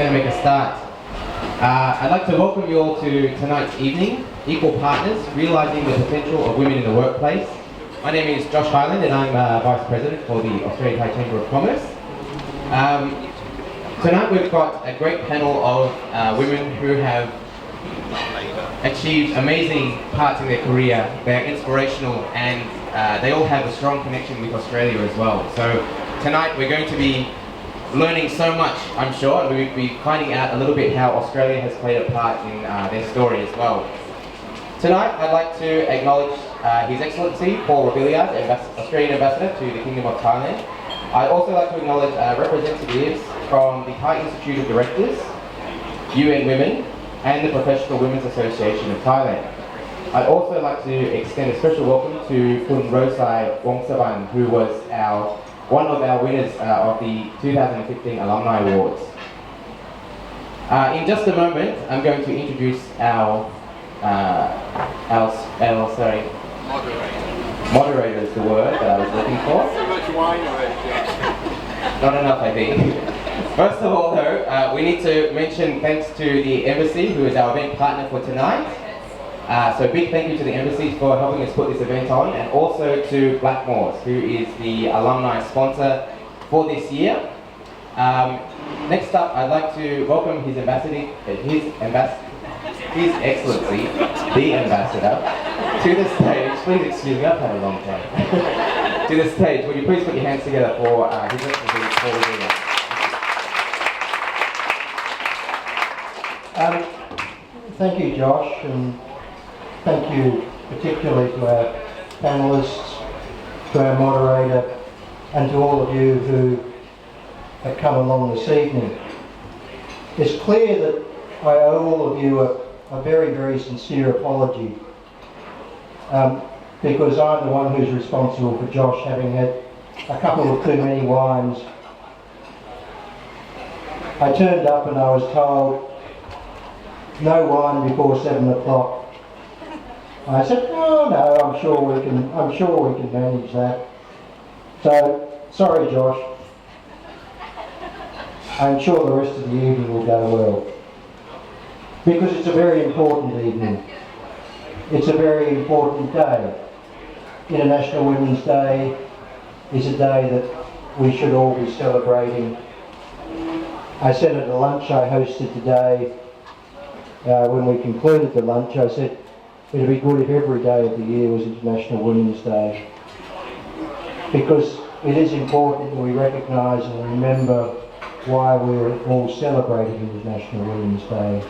Going to make a start. I'd like to welcome you all to tonight's evening, Equal Partners, Realising the Potential of Women in the Workplace. My name is Josh Hyland and I'm Vice President for the Australian Thai Chamber of Commerce. Tonight we've got a great panel of women who have achieved amazing parts in their career. They're inspirational and they all have a strong connection with Australia as well. So tonight we're going to be learning so much, I'm sure, and we'll be finding out a little bit how Australia has played a part in their story as well. Tonight I'd like to acknowledge His Excellency Paul Robilliard, Australian Ambassador to the Kingdom of Thailand. I'd also like to acknowledge representatives from the Thai Institute of Directors, UN Women, and the Professional Women's Association of Thailand. I'd also like to extend a special welcome to Khun Wongsavan, who was one of our winners of the 2015 Alumni Awards. In just a moment, I'm going to introduce our moderator is the word that I was looking for. So much wine already. Not enough, I think. First of all, though, we need to mention thanks to the Embassy, who is our event partner for tonight. So big thank you to the Embassy for helping us put this event on, and also to Blackmores, who is the alumni sponsor for this year. Next up, I'd like to welcome His Excellency, the Ambassador, to the stage. Please excuse me, I've had a long time. To the stage. Would you please put your hands together for His Excellency Paul Robilliard. Thank you, Josh, and thank you particularly to our panellists, to our moderator, and to all of you who have come along this evening. It's clear that I owe all of you a very, very sincere apology, because I'm the one who's responsible for Josh having had a couple of too many wines. I turned up and I was told, no wine before 7 o'clock. I said, no, I'm sure we can manage that. So, sorry Josh. I'm sure the rest of the evening will go well. Because it's a very important evening. It's a very important day. International Women's Day is a day that we should all be celebrating. I said at the lunch I hosted today, when we concluded the lunch, I said, it'd be good if every day of the year was International Women's Day, because it is important that we recognise and remember why we're all celebrating International Women's Day.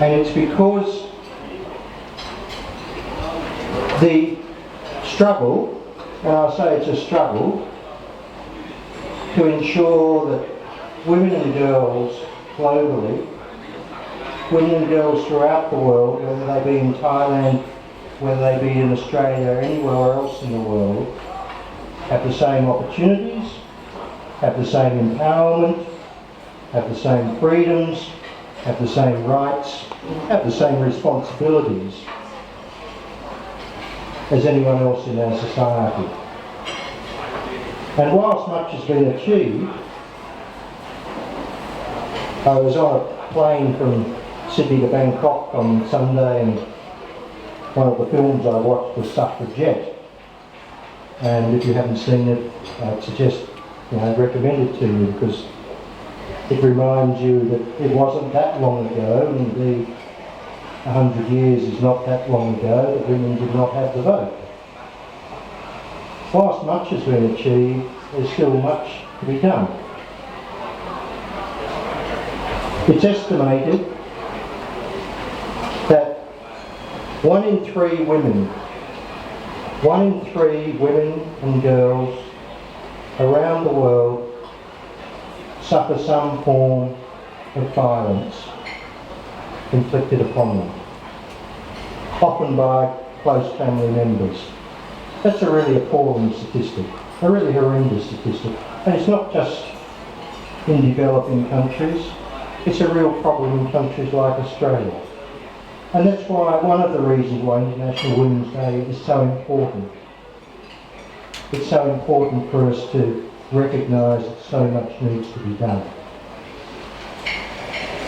And it's because the struggle, and I'll say it's a struggle, to ensure that women and girls globally, women and girls throughout the world, whether they be in Thailand, whether they be in Australia or anywhere else in the world, have the same opportunities, have the same empowerment, have the same freedoms, have the same rights, have the same responsibilities as anyone else in our society. And whilst much has been achieved, I was on a plane from Sydney to Bangkok on Sunday, and one of the films I watched was Suffragette. And if you haven't seen it, I'd suggest, I'd recommend it to you, because it reminds you that it wasn't that long ago, and indeed 100 years is not that long ago, that women did not have the vote. Whilst much has been achieved, there's still much to be done. It's estimated that 1 in 3 women and girls around the world suffer some form of violence inflicted upon them, often by close family members. That's a really appalling statistic, a really horrendous statistic. And it's not just in developing countries, it's a real problem in countries like Australia. And that's why, one of the reasons why International Women's Day is so important. It's so important for us to recognise that so much needs to be done.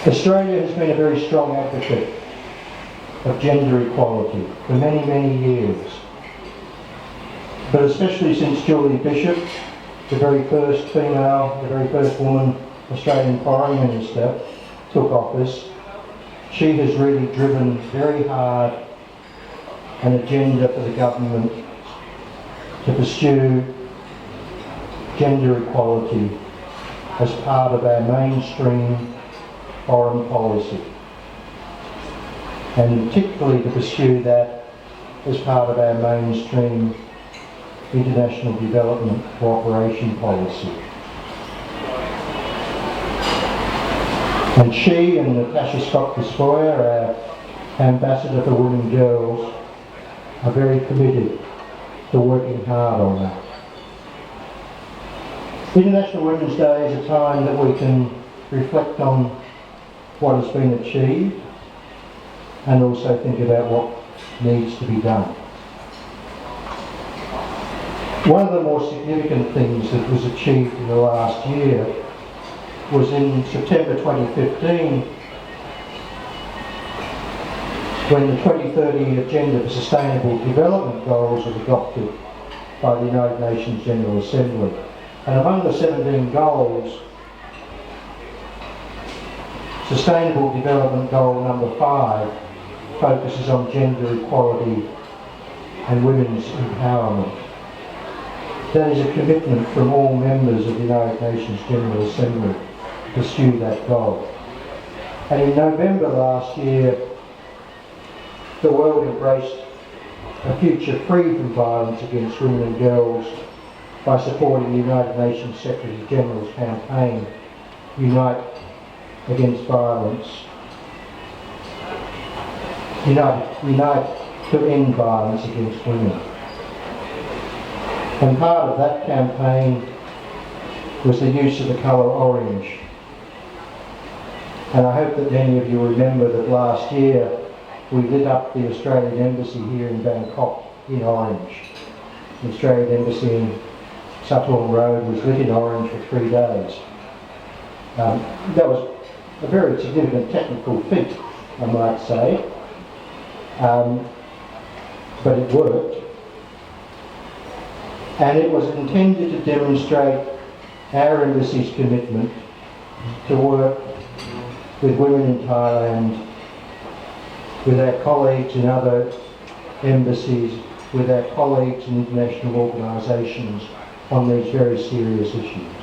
Australia has been a very strong advocate of gender equality for many, many years. But especially since Julie Bishop, the very first female, the very first woman Australian Foreign Minister, took office, she has really driven very hard an agenda for the government to pursue gender equality as part of our mainstream foreign policy, and particularly to pursue that as part of our mainstream international development cooperation policy. And she and Natasha Scott-Despoyer, our Ambassador for Women and Girls, are very committed to working hard on that. International Women's Day is a time that we can reflect on what has been achieved and also think about what needs to be done. One of the more significant things that was achieved in the last year was in September 2015, when the 2030 Agenda for Sustainable Development Goals was adopted by the United Nations General Assembly. And among the 17 goals, Sustainable Development Goal number 5 focuses on gender equality and women's empowerment. That is a commitment from all members of the United Nations General Assembly to pursue that goal. And in November last year, the world embraced a future free from violence against women and girls by supporting the United Nations Secretary General's campaign, Unite Against Violence, Unite to End Violence Against Women. And part of that campaign was the use of the colour orange. And I hope that many of you remember that last year we lit up the Australian Embassy here in Bangkok in orange. The Australian Embassy in Saturn Road was lit in orange for 3 days. That was a very significant technical feat, I might say, but it worked. And it was intended to demonstrate our embassy's commitment to work with women in Thailand, with our colleagues in other embassies, with our colleagues in international organisations on these very serious issues.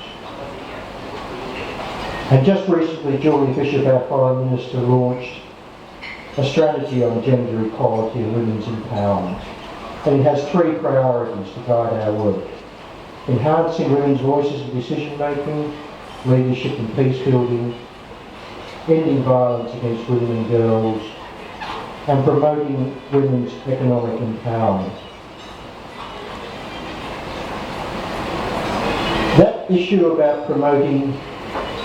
And just recently, Julie Bishop, our Foreign Minister, launched a strategy on gender equality and women's empowerment. And it has 3 priorities to guide our work: enhancing women's voices in decision making, leadership and peace building, ending violence against women and girls, and promoting women's economic empowerment. That issue about promoting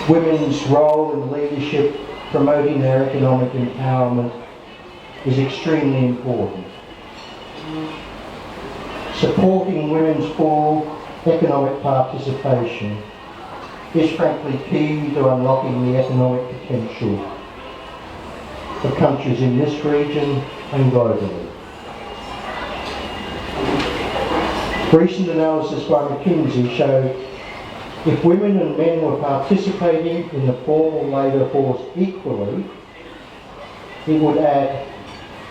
women's role in leadership, promoting their economic empowerment, is extremely important. Supporting women's full economic participation is frankly key to unlocking the economic potential of countries in this region and globally. Recent analysis by McKinsey showed if women and men were participating in the formal labour force equally, it would add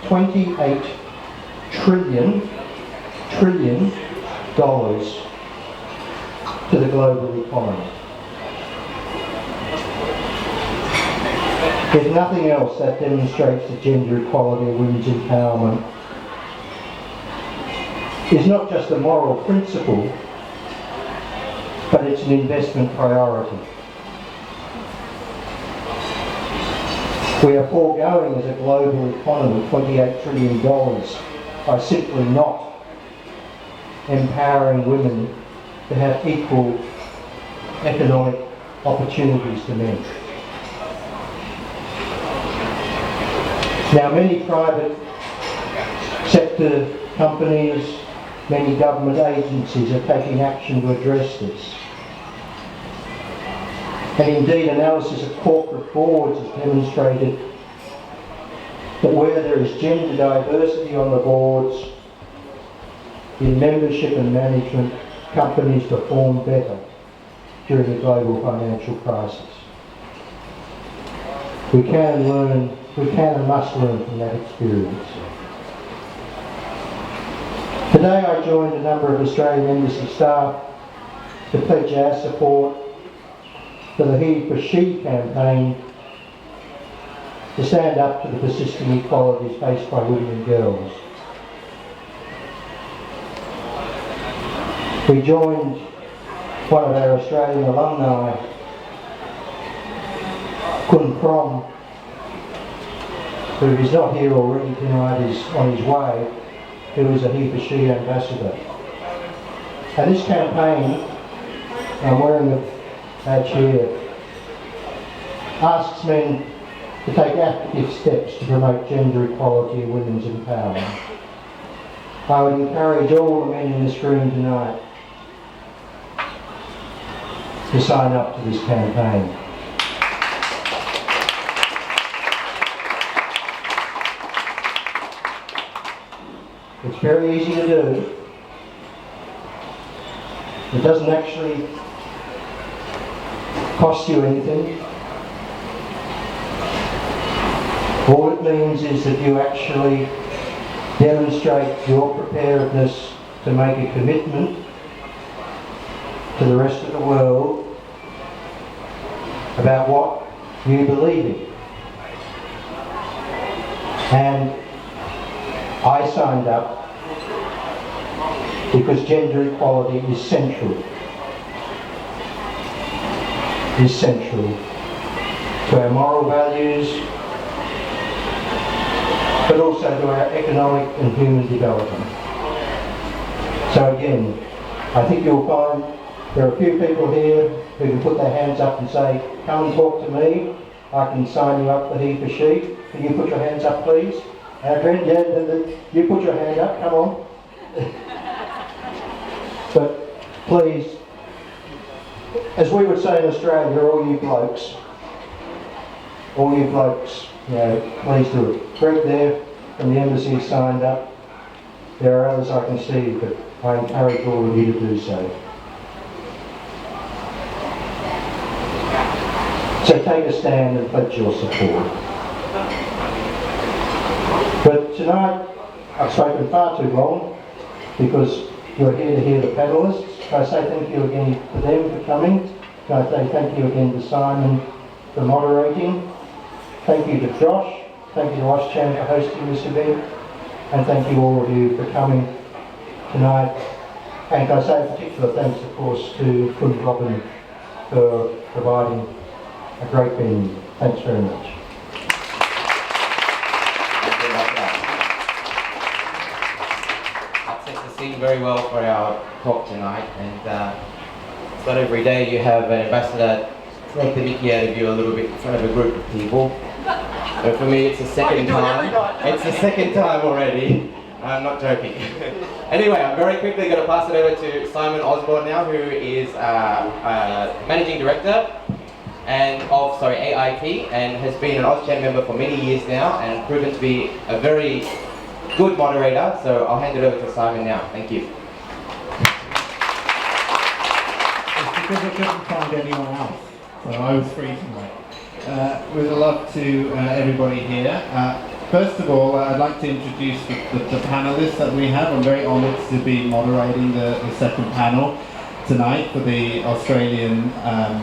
$28 trillion to the global economy. If nothing else, that demonstrates that gender equality and women's empowerment is not just a moral principle, but it's an investment priority. We are foregoing as a global economy $28 trillion by simply not empowering women to have equal economic opportunities to men. Now, many private sector companies, many government agencies are taking action to address this. And indeed, analysis of corporate boards has demonstrated that where there is gender diversity on the boards, in membership and management, companies perform better during the global financial crisis. We can and must learn from that experience. Today I joined a number of Australian Embassy staff to pledge our support for the He for She campaign to stand up to the persisting inequalities faced by women and girls. We joined one of our Australian alumni, Khun, who is not here already tonight, is on his way, who is a He for She ambassador. And this campaign, I'm wearing the badge here, asks men to take active steps to promote gender equality and women's empowerment. I would encourage all the men in this room tonight to sign up to this campaign. It's very easy to do. It doesn't actually cost you anything. All it means is that you actually demonstrate your preparedness to make a commitment to the rest of the world about what you believe in. And I signed up because gender equality is central to our moral values, but also to our economic and human development. So again, I think you'll find there are a few people here who can put their hands up and say, come and talk to me, I can sign you up for He for She. Can you put your hands up please? Adrian, yeah, you put your hand up, come on. But please, as we would say in Australia, all you blokes, you know, please do it. Greg there from the embassy is signed up. There are others I can see, but I encourage all of you to do so. So take a stand and pledge your support. But tonight, I've spoken far too long because you're here to hear the panellists. Can I say thank you again to them for coming? Can I say thank you again to Simon for moderating? Thank you to Josh. Thank you to Oschan for hosting this event. And thank you all of you for coming tonight. And can I say a particular thanks, of course, to Khun Robin for providing a great venue. Thanks very much. That sets the scene very well for our talk tonight, and it's not every day you have an ambassador take the mickey out of you a little bit in front of a group of people. But for me, it's the second time. It's the second time already. I'm not joking. Anyway, I'm very quickly going to pass it over to Simon Osborne now, who is Managing Director of AIP, and has been an Auschan member for many years now and proven to be a very good moderator. So I'll hand it over to Simon now. Thank you. It's because I couldn't find anyone else, so I was free tonight. With a love to everybody here. First of all, I'd like to introduce the panelists that we have. I'm very honoured to be moderating the second panel tonight for the Australian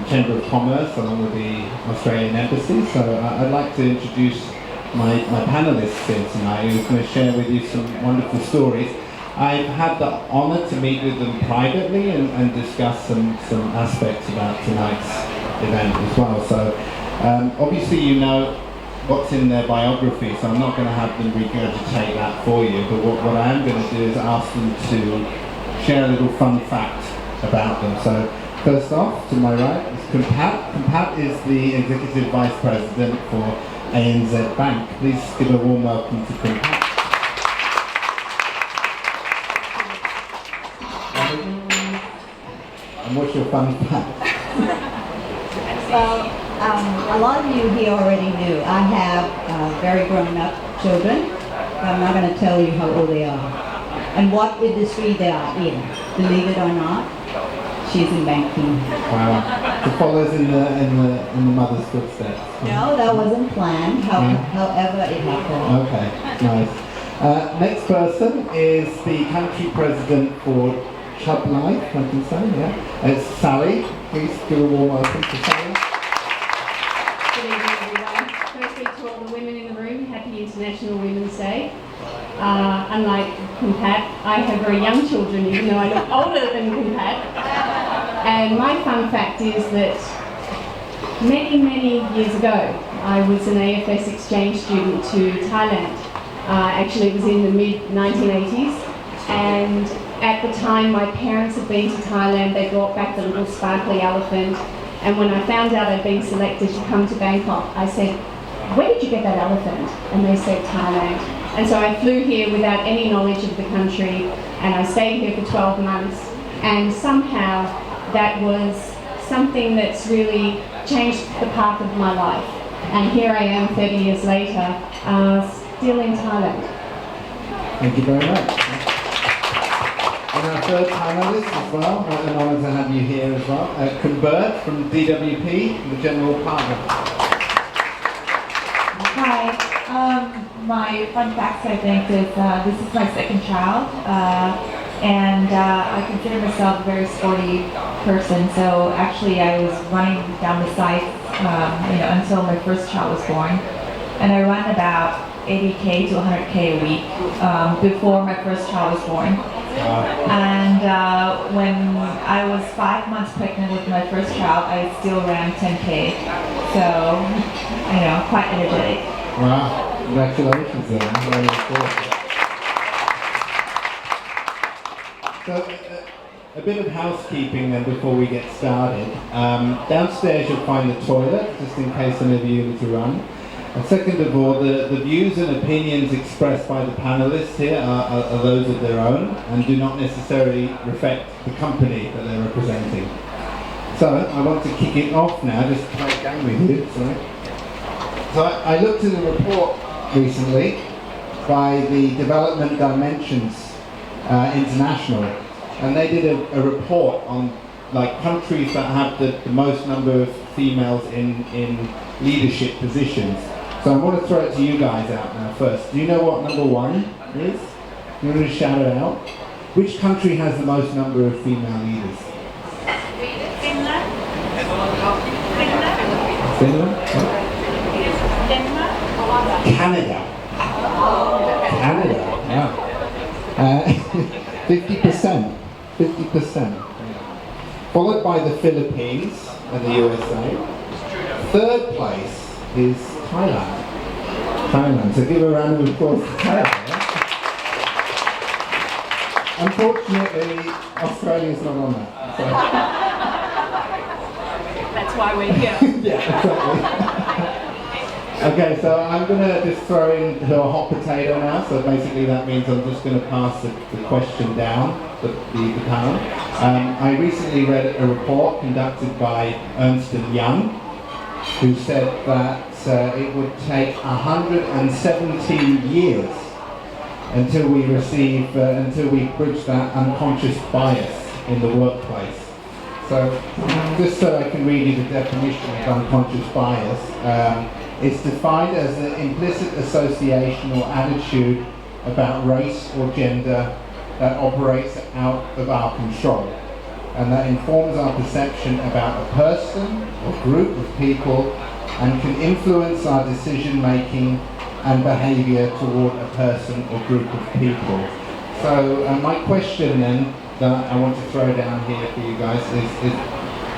Chamber of Commerce along with the Australian Embassy. So I'd like to introduce my panelists here tonight who's going to share with you some wonderful stories. I've had the honour to meet with them privately and discuss some aspects about tonight's event as well. So obviously you know what's in their biography, so I'm not going to have them regurgitate that for you, but what I am going to do is ask them to share a little fun fact about them. So first off, to my right is Khun Pat. Khun Pat is the Executive Vice President for ANZ Bank. Please give a warm welcome to Khun Pat. And what's your fun fact? Well, a lot of you here already knew. I have very grown-up children, but I'm not going to tell you how old they are and what industry they are in. Believe it or not, she's in banking. Wow. It follows in the mother's footsteps. No, that wasn't planned. However, it happened. Okay, nice. Next person is the country president for Chub Life, I can say, yeah. It's Sally. Please give a warm welcome to Sally. Good evening, everyone. Firstly, to all the women in the room, happy International Women's Day. Unlike Khun Pat, I have very young children, even though I look older than Khun Pat. And my fun fact is that many, many years ago, I was an AFS exchange student to Thailand. Actually, it was in the mid-1980s. And at the time, my parents had been to Thailand. They brought back the little sparkly elephant. And when I found out I'd been selected to come to Bangkok, I said, "Where did you get that elephant?" And they said, "Thailand." And so I flew here without any knowledge of the country, and I stayed here for 12 months. And somehow that was something that's really changed the path of my life. And here I am 30 years later, still in Thailand. Thank you very much. And our third panelist as well, an honour to have you here as well, Khun from DWP, the General Partner. Hi. My fun facts, I think, is this is my second child, and I consider myself a very sporty person. So actually, I was running down the site, until my first child was born, and I ran about 80K to 100K a week before my first child was born. And when I was 5 months pregnant with my first child, I still ran 10K. So, quite energetic. Wow, congratulations then. Very cool. So, a bit of housekeeping then before we get started. Downstairs you'll find the toilet, just in case any of you need to run. And second of all, the views and opinions expressed by the panelists here are those of their own and do not necessarily reflect the company that they're representing. So I want to kick it off now, just to play a game with you. Sorry. So I looked at a report recently by the Development Dimensions International, and they did a report on countries that have the most number of females in leadership positions. So I want to throw it to you guys out now first. Do you know what number one is? You want to shout it out? Which country has the most number of female leaders? Finland. Finland? Denmark. Canada. Canada, yeah. 50%. 50%. Followed by the Philippines and the USA. Third place is Thailand. So give a round of applause to Thailand. Unfortunately, Australia's not on that. So. That's why we're here. Yeah, exactly. Okay, so I'm going to just throw into a hot potato now. So basically that means I'm just going to pass the question down the panel. I recently read a report conducted by Ernst & Young, who said that it would take 117 years until we bridge that unconscious bias in the workplace. So, just so I can read you the definition of unconscious bias, it's defined as an implicit association or attitude about race or gender that operates out of our control, and that informs our perception about a person or group of people and can influence our decision making and behaviour toward a person or group of people. So my question then that I want to throw down here for you guys is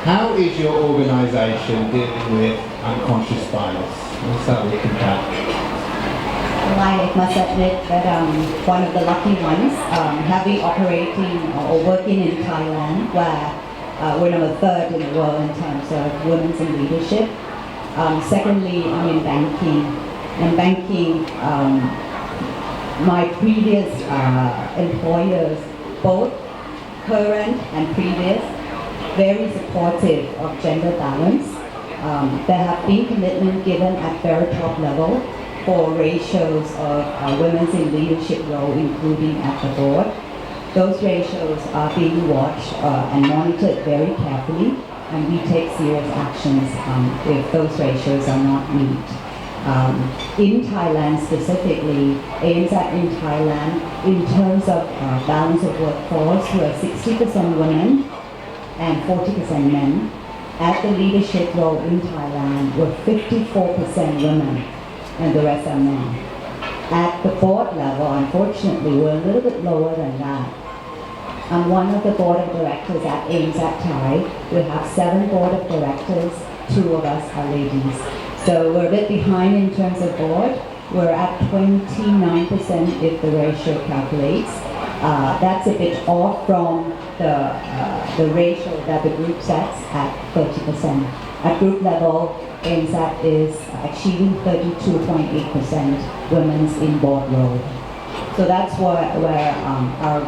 how is your organisation dealing with unconscious bias? Let's start with Pat. Well, I must admit that one of the lucky ones, having operating or working in Thailand, where we're number 3rd in the world in terms of women in leadership. Secondly, I'm in banking. In banking, my previous employers, both current and previous, very supportive of gender balance. There have been commitment given at very top level for ratios of women in leadership role, including at the board. Those ratios are being watched and monitored very carefully, and we take serious actions if those ratios are not met. In Thailand specifically, ANZ in Thailand, in terms of balance of workforce, we're 60% women and 40% men. At the leadership role in Thailand, we're 54% women and the rest are men. At the board level, unfortunately, we're a little bit lower than that. I'm one of the board of directors at ANZ Thai. We have 7 board of directors, 2 of us are ladies. So we're a bit behind in terms of board. We're at 29% if the ratio calculates. That's a bit off from the ratio that the group sets at 30%. At group level, ANZ is achieving 32.8% women's in board role. So that's where our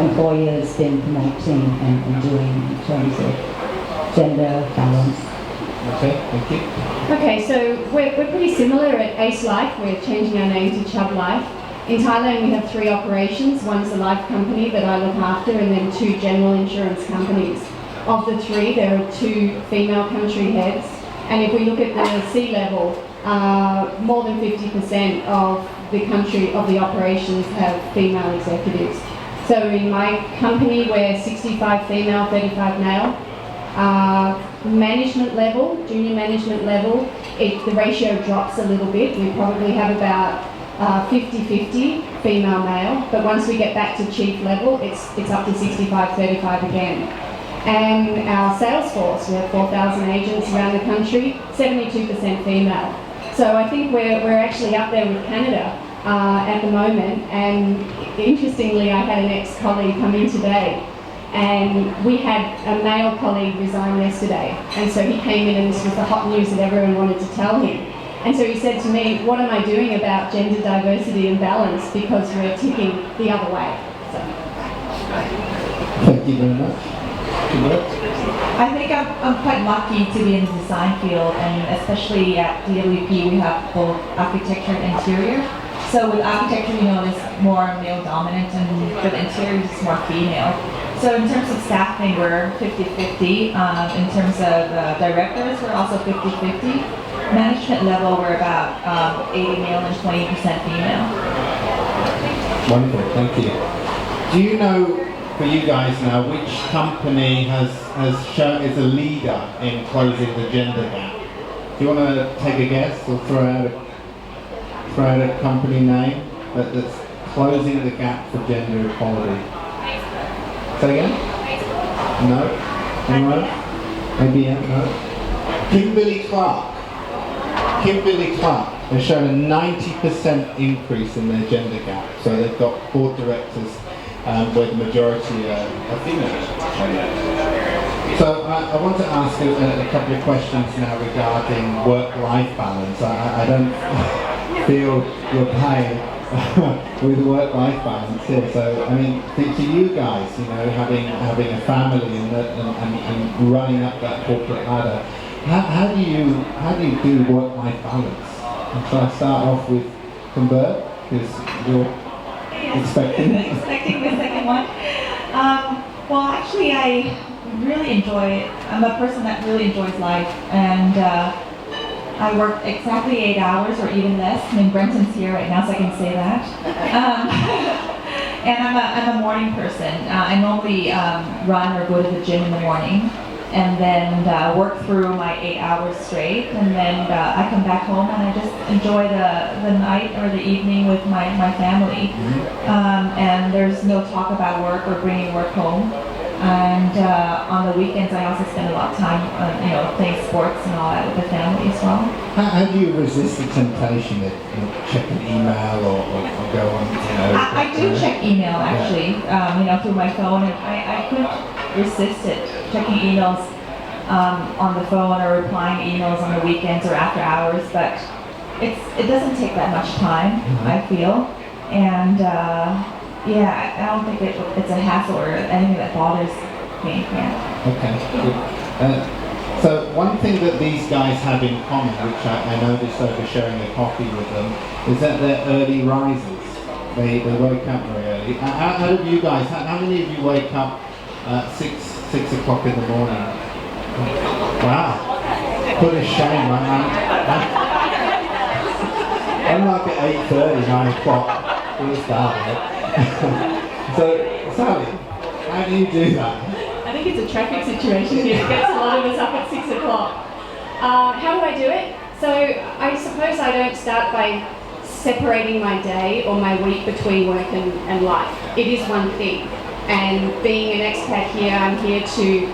employers been promoting and doing in terms of gender balance. Okay, thank you. Okay, so we're pretty similar at Ace Life. We're changing our name to Chubb Life. In Thailand, we have 3 operations. One's a life company that I look after, and then 2 general insurance companies. Of the 3, there are 2 female country heads. And if we look at the C-level, more than 50% of the operations have female executives. So in my company, we're 65 female, 35 male. Management level, junior management level, the ratio drops a little bit. We probably have about 50-50 female male, but once we get back to chief level, it's up to 65-35 again. And our sales force, we have 4,000 agents around the country, 72% female. So I think we're actually up there with Canada at the moment. And interestingly, I had an ex-colleague come in today, and we had a male colleague resign yesterday. And so he came in, and this was the hot news that everyone wanted to tell him. And so he said to me, what am I doing about gender diversity and balance, because we're ticking the other way. So. Thank you very much. I think I'm quite lucky to be in the design field, and especially at DWP we have both architecture and interior. So with architecture, it's more male dominant, and with interior it's more female. So in terms of staffing, we're 50-50. In terms of directors, we're also 50-50. Management level, we're about 80 male and 20% female. Wonderful, thank you. Do you know, for you guys now, which company has shown is a leader in closing the gender gap? Do you want to take a guess or throw out a company name that's closing the gap for gender equality? Say again? No? Anyone? IBM? No? Kimberly-Clark has shown a 90% increase in their gender gap. So they've got board directors where the majority are female. So I want to ask a couple of questions now regarding work-life balance. I don't feel you're paying with work-life balance here. So I mean, to you guys, having a family and running up that corporate ladder, how do you do work-life balance? And shall I start off with Bert, because you're expecting the second one. Well, actually, I really enjoy it. I'm a person that really enjoys life, and I work exactly 8 hours or even less. I mean, Brenton's here right now, so I can say that. And I'm a morning person. I normally run or go to the gym in the morning, and then work through my 8 hours straight, and then I come back home and I just enjoy the night or the evening with my family. And there's no talk about work or bringing work home. And on the weekends I also spend a lot of time playing sports and all that with the family as well. How do you resist the temptation to check an email or go on? I do check email actually, through my phone, and I couldn't resist it, checking emails on the phone or replying emails on the weekends or after hours, but it doesn't take that much time, I feel, and I don't think it's a hassle or anything that bothers me. Yeah. Okay. Good. So one thing that these guys have in common, which I noticed over sharing a coffee with them, is that they're early risers. They wake up very early. How do you guys, how many of you wake up at 6 o'clock in the morning? Wow. Put a shame. I'm like at 8:30, 9 o'clock. We'll start it. So, Sally, how do you do that? I think it's a traffic situation here. It gets a lot of us up at 6 o'clock. How do I do it? So I suppose I don't start by separating my day or my week between work and life. It is one thing. And being an expat here, I'm here to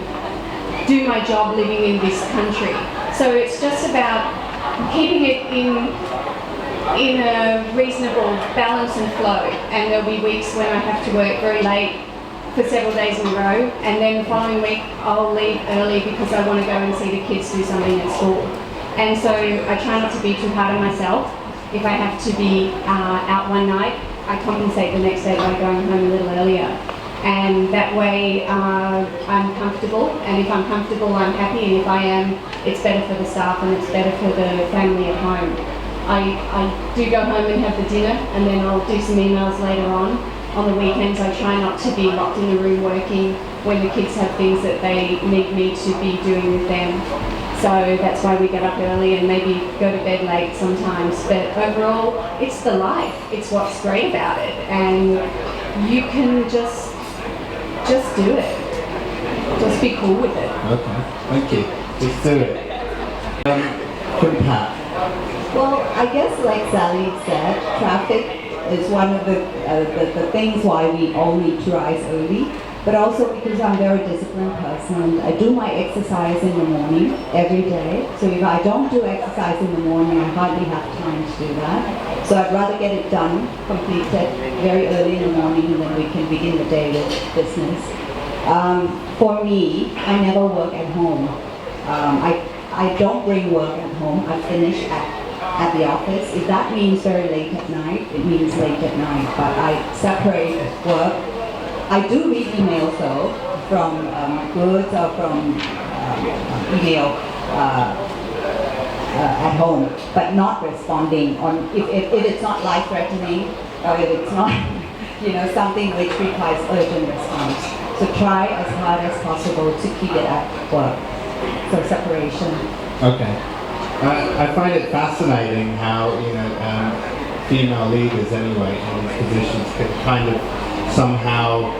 do my job living in this country. So it's just about keeping it in a reasonable balance and flow. And there'll be weeks when I have to work very late for several days in a row, and then the following week I'll leave early because I want to go and see the kids do something at school. And so I try not to be too hard on myself. If I have to be out one night, I compensate the next day by going home a little earlier. And that way I'm comfortable, and if I'm comfortable I'm happy, and if I am, it's better for the staff and it's better for the family at home. I do go home and have the dinner, and then I'll do some emails later on. On the weekends I try not to be locked in the room working when the kids have things that they need me to be doing with them. So that's why we get up early and maybe go to bed late sometimes. But overall, it's the life. It's what's great about it. And you can just do it. Just be cool with it. Okay, thank you. Let's do it. Khun Pat. Well, I guess like Sally said, traffic is one of the things why we all need to rise early, but also because I'm a very disciplined person. I do my exercise in the morning every day, so if I don't do exercise in the morning, I hardly have time to do that. So I'd rather get it done, completed very early in the morning, and then we can begin the day with business. For me, I never work at home. I don't bring work at home. I finish at the office. If that means very late at night, it means late at night, but I separate work. I do read emails though, from goods or from email at home, but not responding on, if it's not life-threatening, or if it's not something which requires urgent response. So try as hard as possible to keep it at work. So separation. Okay. I find it fascinating how female leaders anyway in these positions can kind of somehow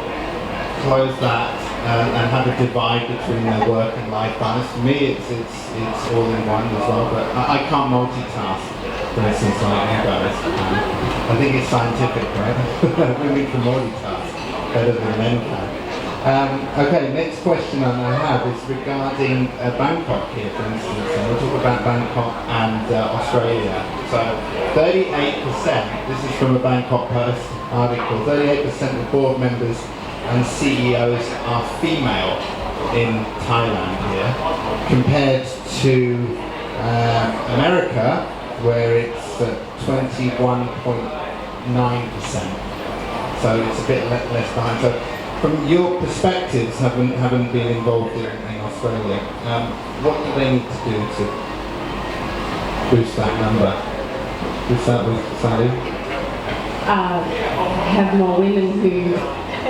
close that and have a divide between their work and life balance. For me, it's all in one as well. But I can't multitask, for instance, like you guys. I think it's scientific, right? Women can multitask better than men can. Okay, next question I have is regarding Bangkok here, for instance. We'll talk about Bangkok and Australia. So 38%, this is from a Bangkok Post article, 38% of board members and CEOs are female in Thailand here, compared to America, where it's 21.9%. So it's a bit less behind. So from your perspectives, having been involved in Australia, what do they need to do to boost that number? Boost that with Sally? Have more women who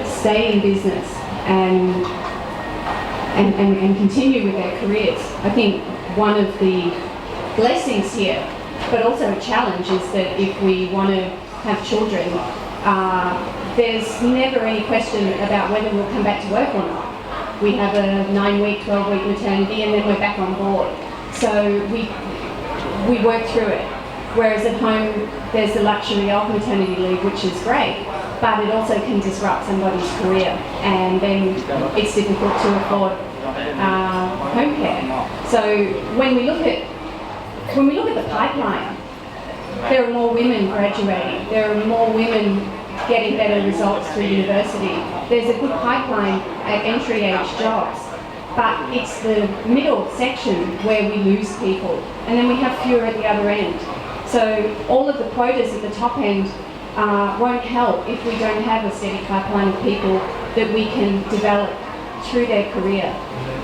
stay in business and continue with their careers. I think one of the blessings here, but also a challenge, is that if we want to have children, there's never any question about whether we'll come back to work or not. We have a 9-week, 12-week maternity, and then we're back on board. So we work through it. Whereas at home, there's the luxury of maternity leave, which is great, but it also can disrupt somebody's career, and then it's difficult to afford home care. So when we look at the pipeline, there are more women graduating. There are more women getting better results through university. There's a good pipeline at entry-age jobs, but it's the middle section where we lose people, and then we have fewer at the other end. So all of the quotas at the top end won't help if we don't have a steady pipeline of people that we can develop through their career,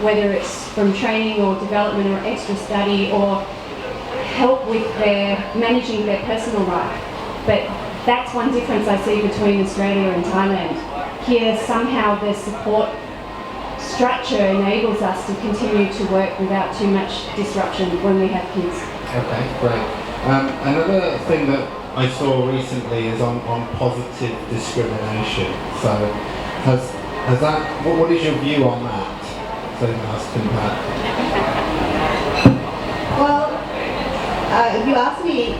whether it's from training or development or extra study or help with their managing their personal life. But that's one difference I see between Australia and Thailand. Here, somehow the support structure enables us to continue to work without too much disruption when we have kids. Okay, great. Another thing that I saw recently is on positive discrimination. So, has that? What is your view on that? So, ask Khun. Well, if you ask me,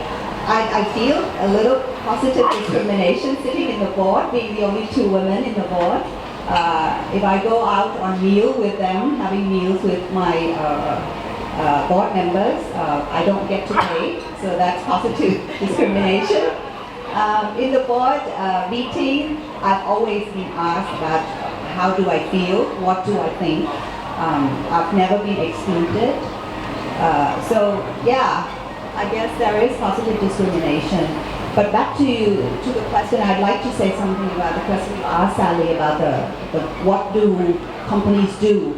I feel a little positive discrimination sitting in the board, being the only two women in the board. If I go out on meal with them, having meals with my board members, I don't get to pay, so that's positive discrimination. In the board meeting, I've always been asked about how do I feel, what do I think. I've never been excluded. So yeah, I guess there is positive discrimination. But back to the question, I'd like to say something about the question you asked, Sally, about the what do companies do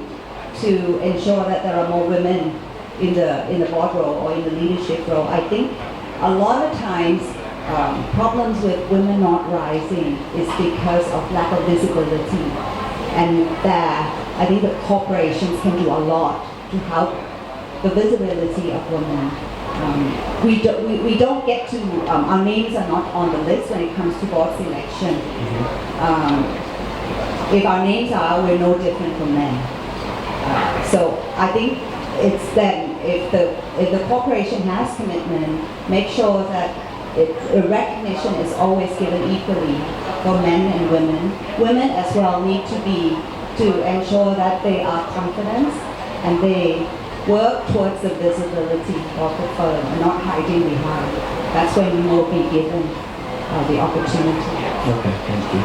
to ensure that there are more women in the board role or in the leadership role. I think a lot of times problems with women not rising is because of lack of visibility, and I think the corporations can do a lot to help the visibility of women. We don't get to, our names are not on the list when it comes to board selection. If our names are, we're no different from men. So I think it's then, if the corporation has commitment, make sure that recognition is always given equally for men and women. Women as well need to ensure that they are confident and they work towards the visibility of the firm and not hiding behind. That's when you will be given the opportunity. Okay, thank you.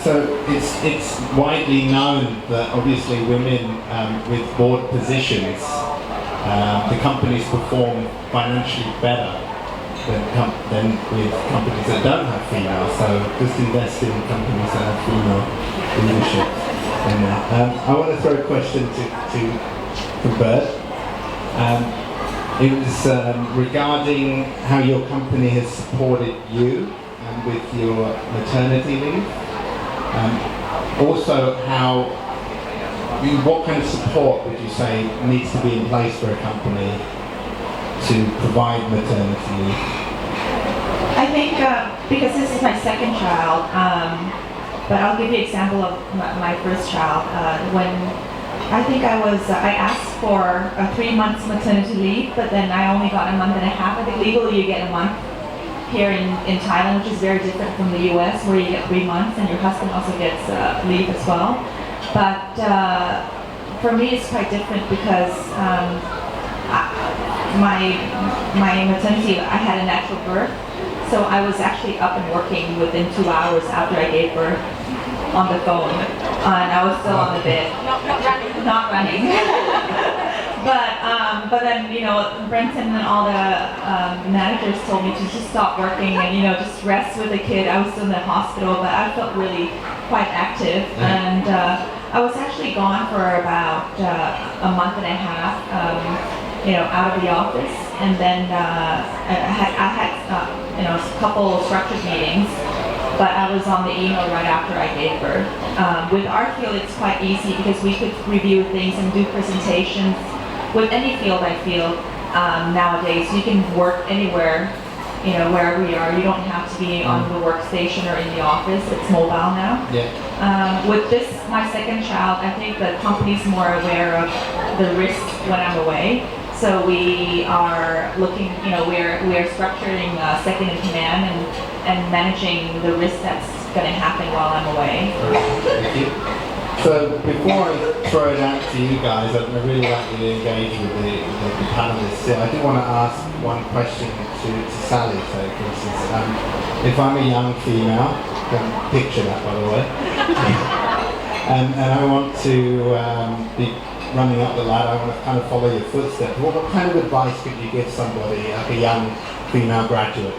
So it's widely known that obviously women with board positions, the companies perform financially better than with companies that don't have females. So just invest in companies that have female leadership. And I want to throw a question to Bert. It was regarding how your company has supported you with your maternity leave. Also, what kind of support would you say needs to be in place for a company to provide maternity leave? I think because this is my second child, but I'll give you an example of my first child. When I think I asked for a 3 months maternity leave, but then I only got a month and a half. I think legally you get a month here in Thailand, which is very different from the US, where you get 3 months and your husband also gets leave as well. But for me it's quite different because my maternity, I had a natural birth, so I was actually up and working within 2 hours after I gave birth on the phone, and I was still on the bed. Not running. But then, you know, Brenton and all the managers told me to just stop working and, you know, just rest with the kid. I was still in the hospital, but I felt really quite active. And I was actually gone for about a month and a half, you know, out of the office. And then I had you know, a couple of structured meetings, but I was on the email right after I gave birth. With our field, it's quite easy because we could review things and do presentations. With any field, I feel, nowadays, you can work anywhere, you know, wherever you are. You don't have to be on the workstation or in the office. It's mobile now. Yeah. With this, my second child, I think the company's more aware of the risks when I'm away. So we are looking, you know, we're structuring second in command and managing the risk that's going to happen while I'm away. Thank you. So before I throw it out to you guys, I'd really like you to engage with the panelists here. I do want to ask one question to Sally, so for instance, if I'm a young female, don't picture that by the way, and I want to be running up the ladder, I want to kind of follow your footsteps. What kind of advice could you give somebody, like a young female graduate?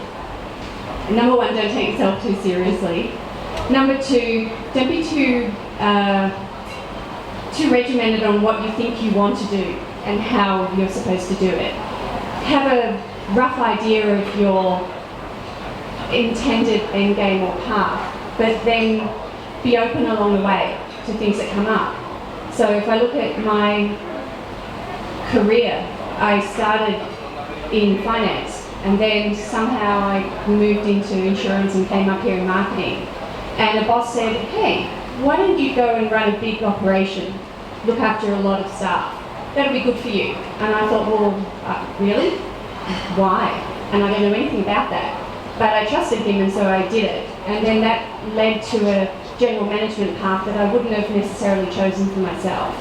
Number one, don't take yourself too seriously. Number two, don't be too too regimented on what you think you want to do and how you're supposed to do it. Have a rough idea of your intended end game or path, but then be open along the way to things that come up. So if I look at my career, I started in finance and then somehow I moved into insurance and came up here in marketing. And a boss said, hey, why don't you go and run a big operation, look after a lot of staff? That'll be good for you. And I thought, well, really? Why? And I don't know anything about that. But I trusted him and so I did it. And then that led to a general management path that I wouldn't have necessarily chosen for myself.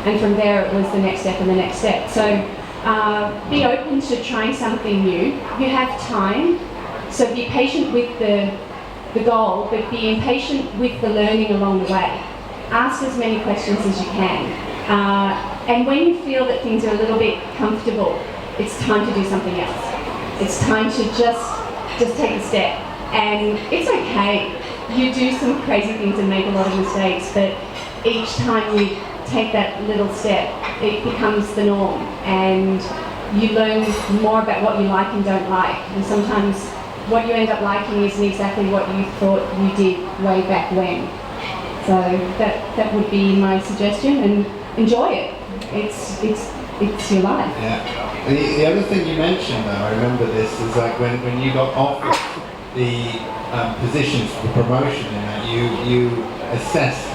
And from there it was the next step and the next step. So be open to trying something new. You have time, so be patient with the goal, but be impatient with the learning along the way. Ask as many questions as you can. And when you feel that things are a little bit comfortable, it's time to do something else. It's time to just take a step. And it's okay. You do some crazy things and make a lot of mistakes, but each time you take that little step, it becomes the norm. And you learn more about what you like and don't like. And sometimes what you end up liking isn't exactly what you thought you did way back when. So that would be my suggestion, and enjoy it. It's your life. Yeah. The other thing you mentioned though, I remember this, is like when you got offered the positions for promotion in that, you assessed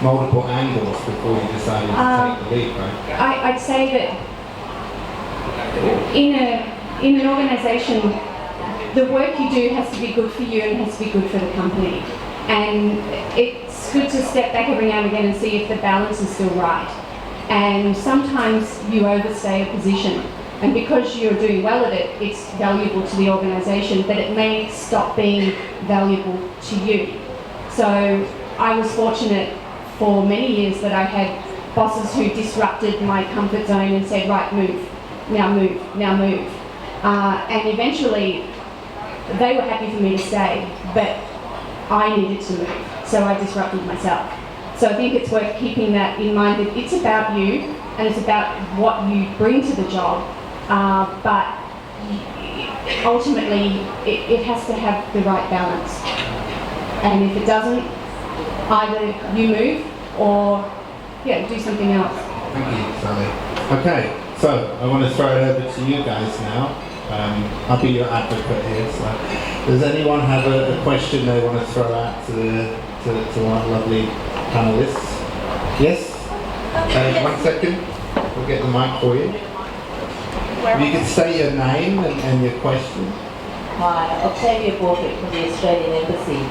multiple angles before you decided to take the leap, right? I'd say that in an organisation, the work you do has to be good for you and has to be good for the company. And it's good to step back every now and again and see if the balance is still right. And sometimes you overstay a position, and because you're doing well at it, it's valuable to the organisation, but it may stop being valuable to you. So I was fortunate for many years that I had bosses who disrupted my comfort zone and said, right, move, now move, now move. And eventually they were happy for me to stay, but I needed to move, so I disrupted myself. So I think it's worth keeping that in mind, that it's about you and it's about what you bring to the job, but ultimately it has to have the right balance. And if it doesn't, either you move or do something else. Thank you, Sally. Okay, so I want to throw it over to you guys now. I'll be your advocate here. So, does anyone have a question they want to throw out to our lovely panelists? Yes? 1 second. We'll get the mic for you. If you could say your name and your question. Hi, Octavia Borthwick from the Australian Embassy.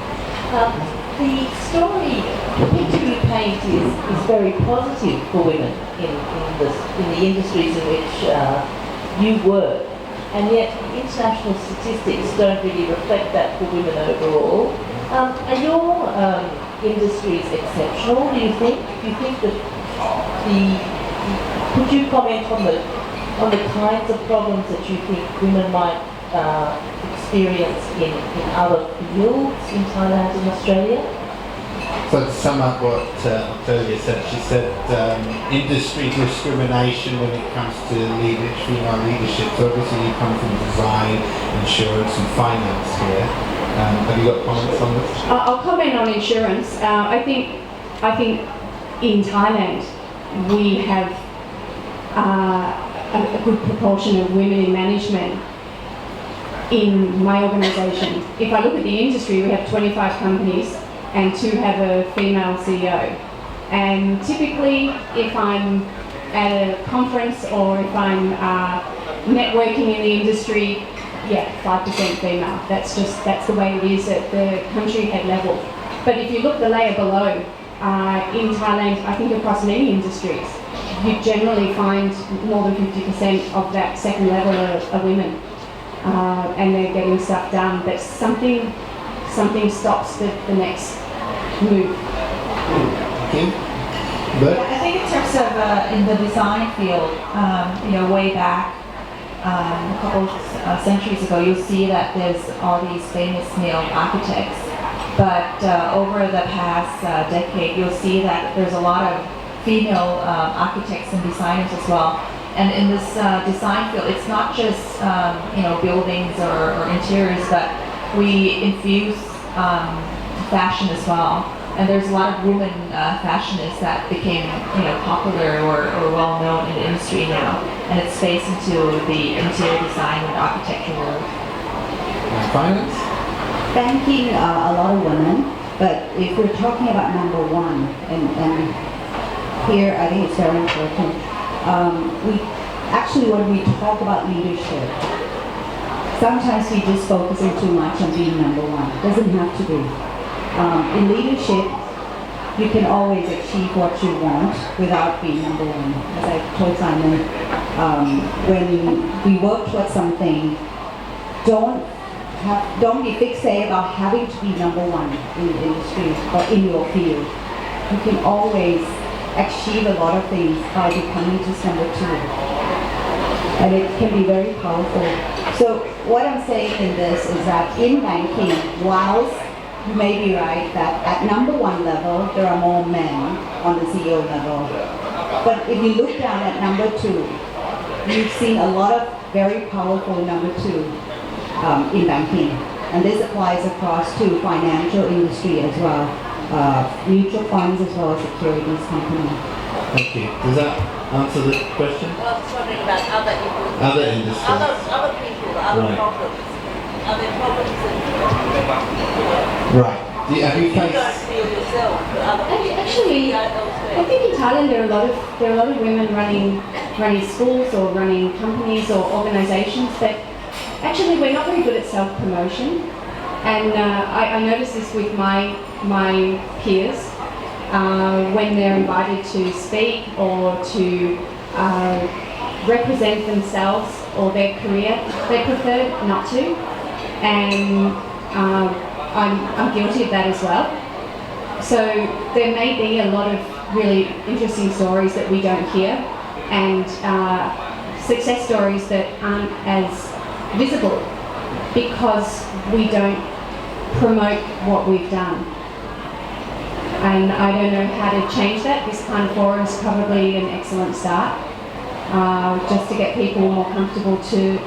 The story, the picture you paint is very positive for women in the industries in which you work. And yet international statistics don't really reflect that for women overall. Are your industries exceptional, do you think? Do you think that could you comment on the kinds of problems that you think women might experience in other fields in Thailand and Australia? So to sum up what Octavia said, she said industry discrimination when it comes to female leadership. So obviously you come from design, insurance and finance here. Have you got comments on this? I'll comment on insurance. I think in Thailand we have a good proportion of women in management in my organisation. If I look at the industry, we have 25 companies and 2 have a female CEO. And typically, if I'm at a conference or if I'm networking in the industry, 5% female. That's the way it is at the country head level. But if you look the layer below, in Thailand, I think across many industries, you generally find more than 50% of that second level are women. And they're getting stuff done, but something stops the next move. Okay. But I think in terms of in the design field, way back a couple of centuries ago, you'll see that there's all these famous male architects. But over the past decade, you'll see that there's a lot of female architects and designers as well. And in this design field, it's not just buildings or interiors, but we infuse fashion as well. And there's a lot of women fashionists that became popular or well known in the industry now, and it's faced into the interior design and architecture world. Finance? Banking, a lot of women, but if we're talking about number one, and here I think it's very important. When we talk about leadership, sometimes we just focusing too much on being number one. It doesn't have to be. In leadership, you can always achieve what you want without being number one. As I told Simon, when we work towards something, don't be fixated about having to be number one in the industry or in your field. You can always achieve a lot of things by becoming just number two. And it can be very powerful. So what I'm saying in this is that in banking, whilst you may be right that at number one level, there are more men on the CEO level. But if you look down at number two, you've seen a lot of very powerful number two in banking. And this applies across to financial industry as well, mutual funds as well as securities companies. Thank you. Does that answer the question? Well, I was wondering about Other industries. other people, other Right. problems. Are there problems that Right. Have you you don't faced? feel yourself, but other people Actually, I elsewhere? think in Thailand there are a lot of women running schools or running companies or organisations that actually we're not very good at self-promotion, and I notice this with my peers when they're invited to speak or to represent themselves or their career, they prefer not to, and I'm guilty of that as well. So there may be a lot of really interesting stories that we don't hear, and success stories that aren't as visible because we don't promote what we've done. And I don't know how to change that. This kind of forum is probably an excellent start, just to get people more comfortable to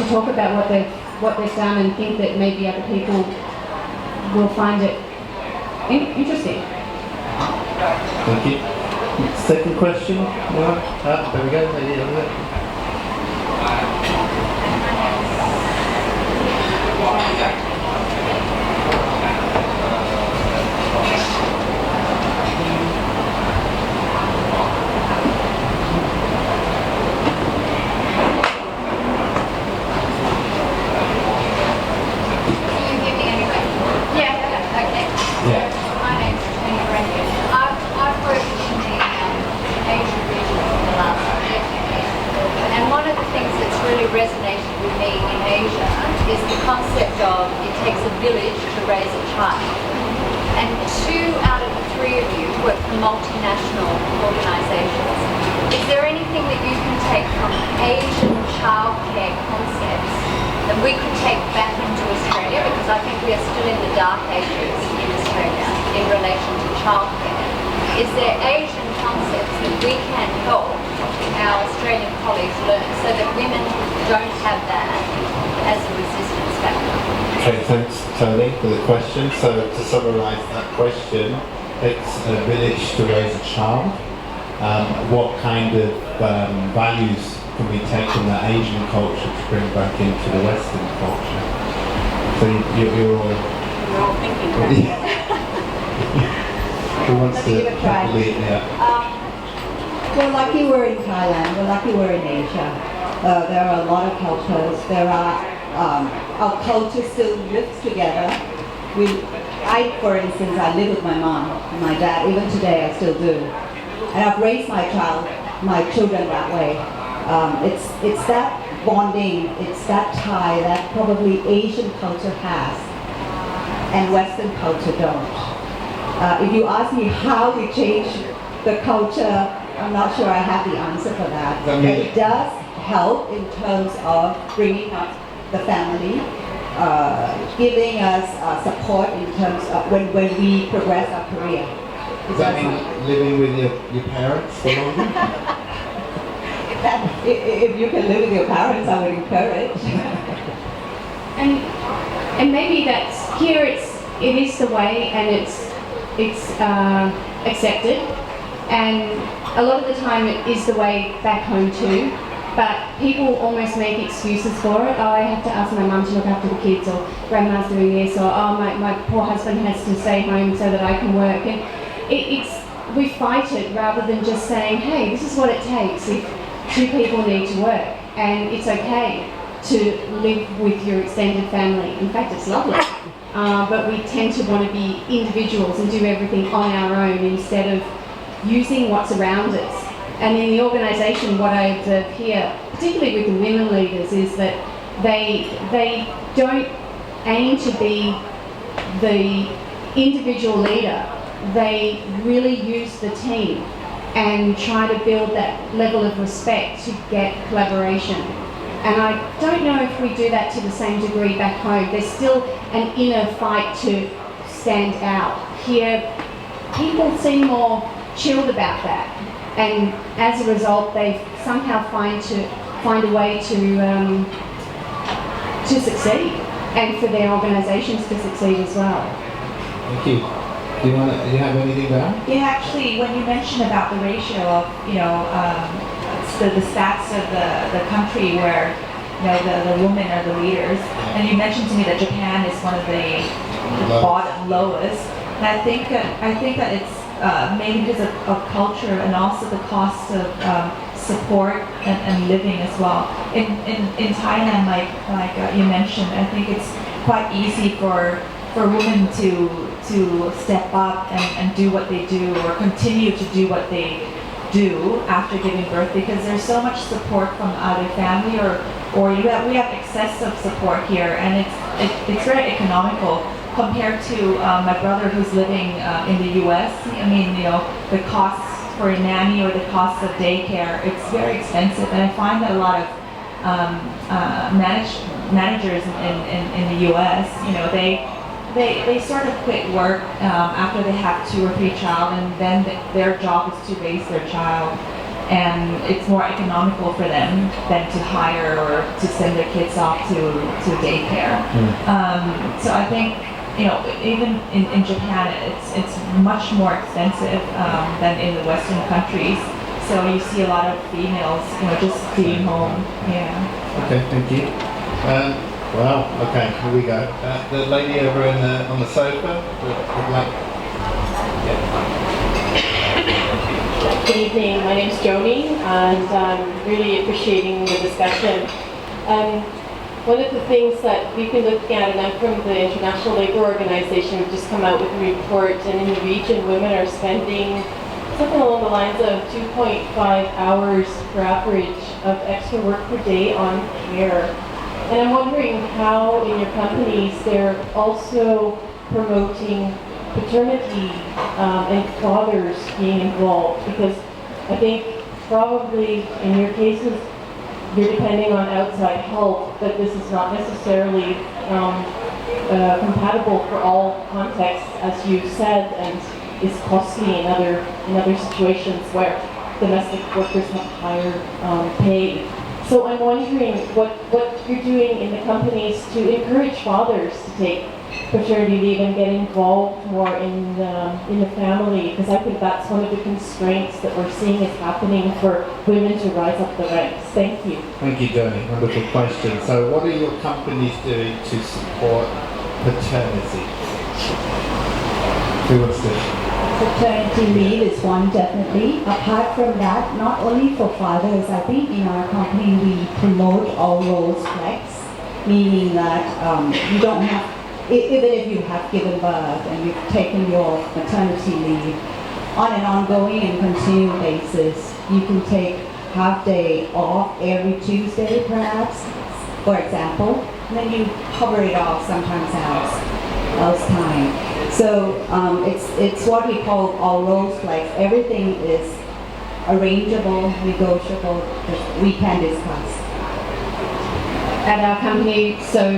talk about what they've done and think that maybe other people will find it interesting. Thank you. Second question? No? There we go. Lady over there. resonated with me in Asia is the concept of it takes a village to raise a child. And 2 out of the 3 of you work for multinational organisations. Is there anything that you can take from Asian childcare concepts that we could take back into Australia? Because I think we are still in the dark ages in Australia in relation to childcare. Is there Asian concepts that we can help our Australian colleagues learn so that women don't have that as a resistance factor? Okay, thanks Tony for the question. So to summarise that question, it's a village to raise a child. What kind of values can we take from that Asian culture to bring back into the Western culture? So you're all... We're all thinking about it. Who wants Let me to give it a try. lead? Yeah. We're lucky we're in Thailand. We're lucky we're in Asia. There are a lot of cultures. There are our culture still lives together. For instance, I live with my mom and my dad. Even today, I still do. And I've raised my children that way. It's that bonding. It's that tie that probably Asian culture has, and Western culture don't. If you ask me how we change the culture, I'm not sure I have the answer for that. But it does help in terms of bringing up the family, giving us support in terms of when we progress our career. Does that mean living with your parents for longer? If you can live with your parents, I would encourage. And maybe that's here. It is the way, and it's accepted, and a lot of the time it is the way back home too. But people almost make excuses for it. Oh, I have to ask my mum to look after the kids, or grandma's doing this, or oh, my poor husband has to stay home so that I can work. And we fight it rather than just saying, hey, this is what it takes if two people need to work, and it's okay to live with your extended family. In fact, it's lovely. But we tend to want to be individuals and do everything on our own instead of using what's around us. And in the organisation, what I observe here, particularly with the women leaders, is that they don't aim to be the individual leader. They really use the team and try to build that level of respect to get collaboration. And I don't know if we do that to the same degree back home. There's still an inner fight to stand out. Here, people seem more chilled about that. And as a result, they somehow find a way to succeed, and for their organisations to succeed as well. Thank you. Do you have anything to add? Yeah, actually, when you mentioned about the ratio of, the stats of the country where, the women are the leaders, and you mentioned to me that Japan is one of the bottom lowest, and I think that it's maybe because of culture and also the cost of support and living as well. In Thailand, like you mentioned, I think it's quite easy for women to step up and do what they do, or continue to do what they do after giving birth, because there's so much support from either family or we have excessive support here, and it's very economical compared to my brother who's living in the U.S. I mean, the costs for a nanny or the cost of daycare, it's very expensive, and I find that a lot of managers in the U.S., they sort of quit work after they have 2 or 3 child, and then their job is to raise their child, and it's more economical for them than to hire or to send their kids off to daycare. So I think, even in Japan, it's much more expensive than in the Western countries. So you see a lot of females, just being home. Yeah. Okay, thank you. Wow. Okay, here we go. The lady over on the sofa. Good evening. My name's Joni, and I'm really appreciating the discussion. One of the things that we've been looking at, and I'm from the International Labour Organization, we've just come out with a report, and in the region, women are spending something along the lines of 2.5 hours per average of extra work per day on care. And I'm wondering how in your companies they're also promoting paternity and fathers being involved, because I think probably in your cases you're depending on outside help, but this is not necessarily compatible for all contexts, as you've said, and is costly in other situations where domestic workers have higher pay. So I'm wondering what you're doing in the companies to encourage fathers to take paternity leave and get involved more in the family, because I think that's one of the constraints that we're seeing is happening for women to rise up the ranks. Thank you. Thank you, Joni. Wonderful question. So what are your companies doing to support paternity? Who wants to? Paternity leave is one, definitely. Apart from that, not only for fathers, I think in our company we promote all roles flex, meaning that you don't have, even if you have given birth and you've taken your maternity leave on an ongoing and continual basis, you can take half day off every Tuesday perhaps, for example, and then you cover it off sometimes else time. So it's what we call all roles flex. Everything is arrangeable, negotiable, that we can discuss. At our company, so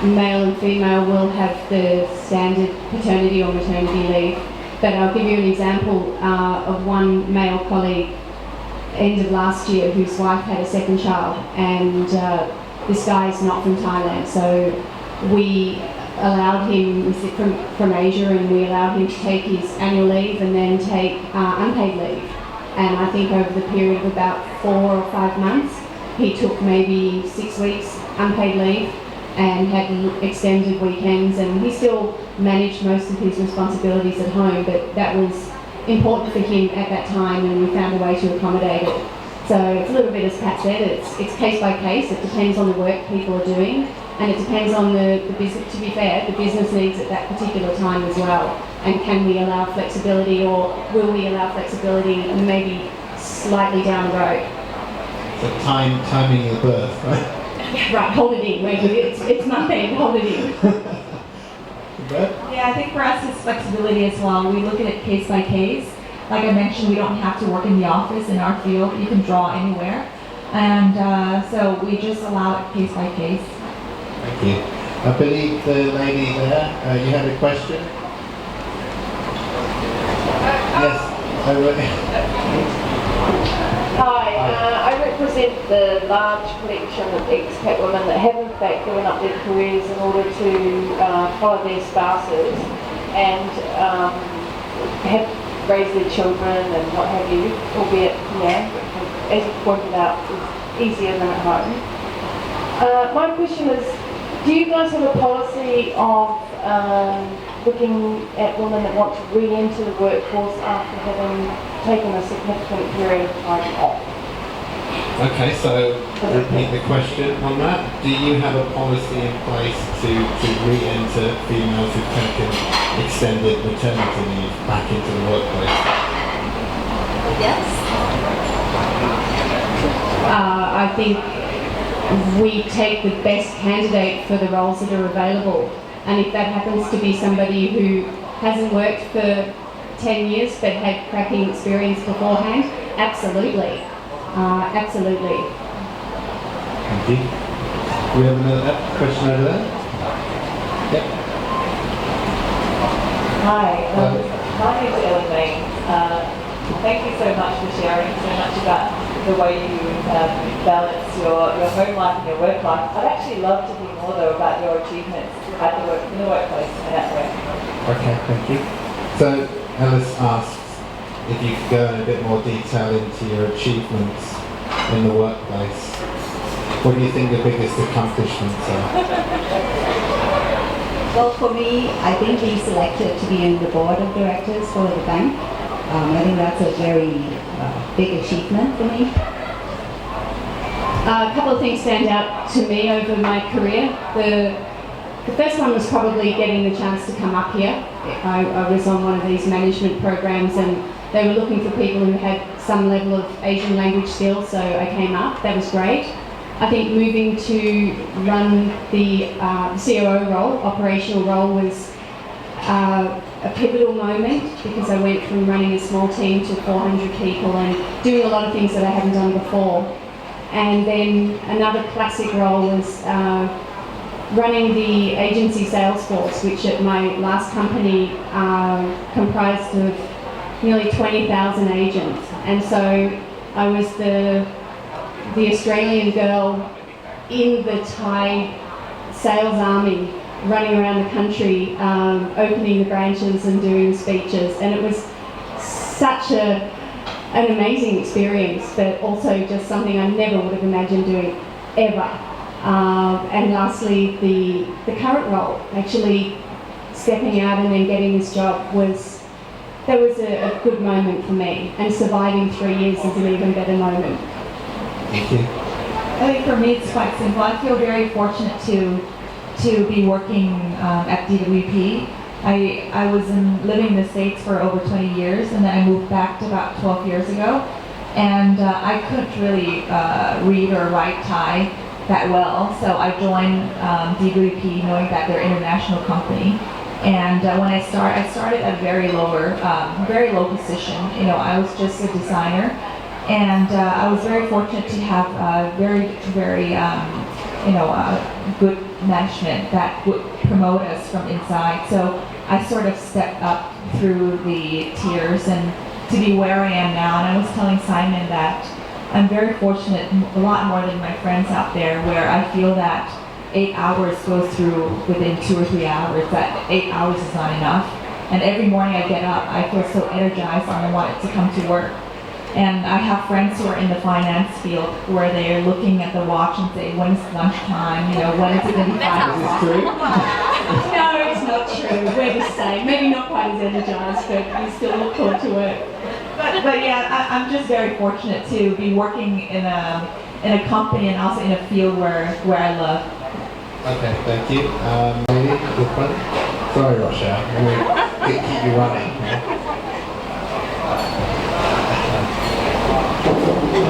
male and female will have the standard paternity or maternity leave, But I'll give you an example of one male colleague end of last year whose wife had a second child, and this guy is not from Thailand, so we allowed him, from Asia, and we allowed him to take his annual leave and then take unpaid leave. And I think over the period of about 4 or 5 months, he took maybe 6 weeks unpaid leave and had extended weekends, and he still managed most of his responsibilities at home, but that was important for him at that time, and we found a way to accommodate it. So it's a little bit, as Pat said, it's case by case. It depends on the work people are doing, and it depends on the business. To be fair, the business needs at that particular time as well. And can we allow flexibility, or will we allow flexibility maybe slightly down the road? So timing the birth, right? Right, hold it in. It's Monday, hold it in. Yeah, I think for us it's flexibility as well. We look at it case by case. Like I mentioned, we don't have to work in the office in our field. You can draw anywhere. And so we just allow it case by case. Thank you. I believe the lady there, you had a question? Yes, over there. Hi, I represent the large collection of expat women that have in fact given up their careers in order to follow their spouses and have raised their children and what have you, albeit, as you pointed out, it's easier than at home. My question is, do you guys have a policy of looking at women that want to re-enter the workforce after having taken a significant period of time off? Okay, so repeat the question on that. Do you have a policy in place to re-enter females who've taken extended maternity leave back into the workplace? Yes. I think we take the best candidate for the roles that are available. And if that happens to be somebody who hasn't worked for 10 years but had cracking experience beforehand, absolutely. Absolutely. Thank you. We have another question over there? Yep. Hi, my name is Ellen Main. Thank you so much for sharing so much about the way you balance your home life and your work life. I'd actually love to hear more though about your achievements in the workplace and at work. Okay, thank you. So Alice asks if you could go in a bit more detail into your achievements in the workplace. What do you think the biggest accomplishments are? Well, for me, I think being selected to be in the board of directors for the bank, I think that's a very big achievement for me. A couple of things stand out to me over my career. The first one was probably getting the chance to come up here. I was on one of these management programs and they were looking for people who had some level of Asian language skills, so I came up. That was great. I think moving to run the COO role, operational role, was a pivotal moment because I went from running a small team to 400 people and doing a lot of things that I hadn't done before. And then another classic role was running the agency sales force, which at my last company comprised of nearly 20,000 agents. And so I was the Australian girl in the Thai sales army, running around the country, opening the branches and doing speeches. And it was such an amazing experience, but also just something I never would have imagined doing ever. And lastly, the current role, actually stepping out and then getting this job, was a good moment for me, and surviving 3 years is an even better moment. Thank you. I think for me it's quite simple. I feel very fortunate to be working at DWP. I was living in the States for over 20 years, and then I moved back to about 12 years ago, and I couldn't really read or write Thai that well, so I joined DWP knowing that they're an international company. And when I started at a very low position. You know, I was just a designer, and I was very fortunate to have very good management that would promote us from inside. So I sort of stepped up through the tears and to be where I am now. And I was telling Simon that I'm very fortunate, a lot more than my friends out there, where I feel that 8 hours goes through within 2 or 3 hours, that 8 hours is not enough. And every morning I get up, I feel so energized and I want to come to work. And I have friends who are in the finance field where they're looking at the watch and say, when is lunchtime? You know, when is it going to be 5 o'clock? No, it's not true. We're the same. Maybe not quite as energized, but we still look forward to it. But yeah, I'm just very fortunate to be working in a company and also in a field where I love. Okay, thank you. Lady at the front. Sorry, Rochelle. We'll keep you running.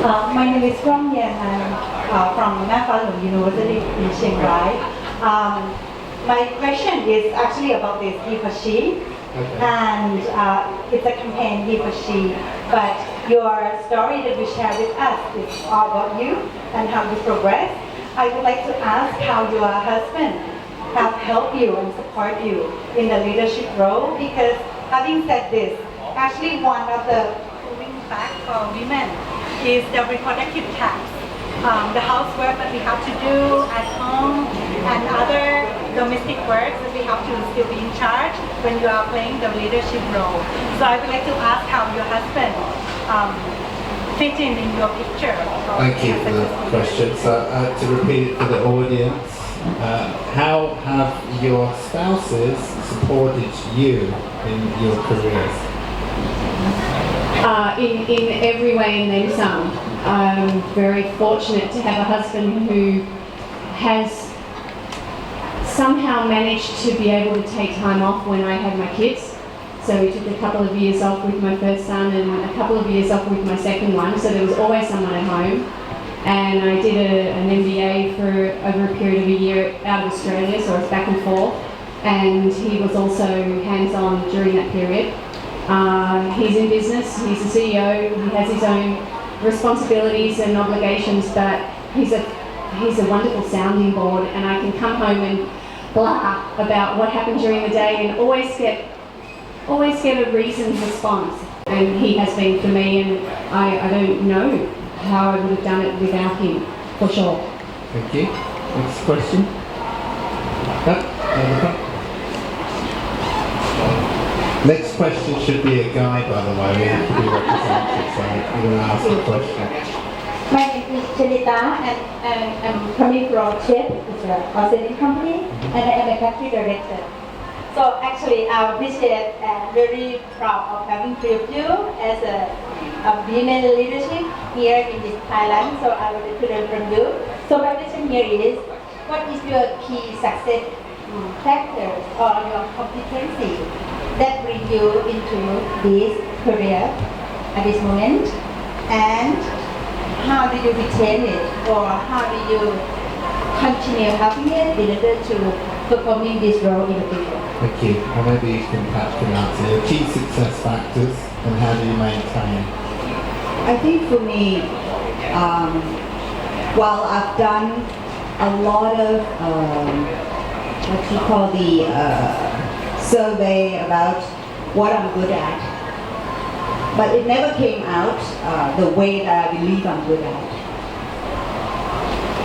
My name is Kwang Yan. I'm from Mapalung University in Chiang Rai. My question is actually about this he for she, and it's a campaign he for she. But your story that you share with us is all about you and how you progress. I would like to ask how your husband have helped you and support you in the leadership role, because having said this, actually one of the proving facts for women is the reproductive task, the housework that we have to do at home and other domestic work that we have to still be in charge when you are playing the leadership role. So I would like to ask how your husband fit in your picture. Thank you for the question. So to repeat it for the audience, how have your spouses supported you in your careers? In every way and then some. I'm very fortunate to have a husband who has somehow managed to be able to take time off when I had my kids. So we took a couple of years off with my first son and a couple of years off with my second one, so there was always someone at home. And I did an MBA for over a period of a year out of Australia, so I was back and forth. And he was also hands-on during that period. He's in business, he's a CEO, he has his own responsibilities and obligations, but he's a wonderful sounding board, and I can come home and blah about what happened during the day and always get a reasoned response. And he has been for me, and I don't know how I would have done it without him, for sure. Thank you. Next question. Next question should be a guy, by the way. We have to be representative, so I'm going to ask the question. My name is Janita, and I'm coming from CHEP, it's an Australian company, and I am a country director. So actually, I appreciate and very proud of having three of you as a women leadership here in this Thailand. So I would like to learn from you. So my question here is, what is your key success factors or your competency that bring you into this career at this moment, and how do you retain it, or how do you continue having it in order to performing this role in the future? Thank you. Well, maybe Pat can answer your key success factors and how do you maintain? I think for me, while I've done a lot of what you call the survey about what I'm good at, but it never came out the way that I believe I'm good at.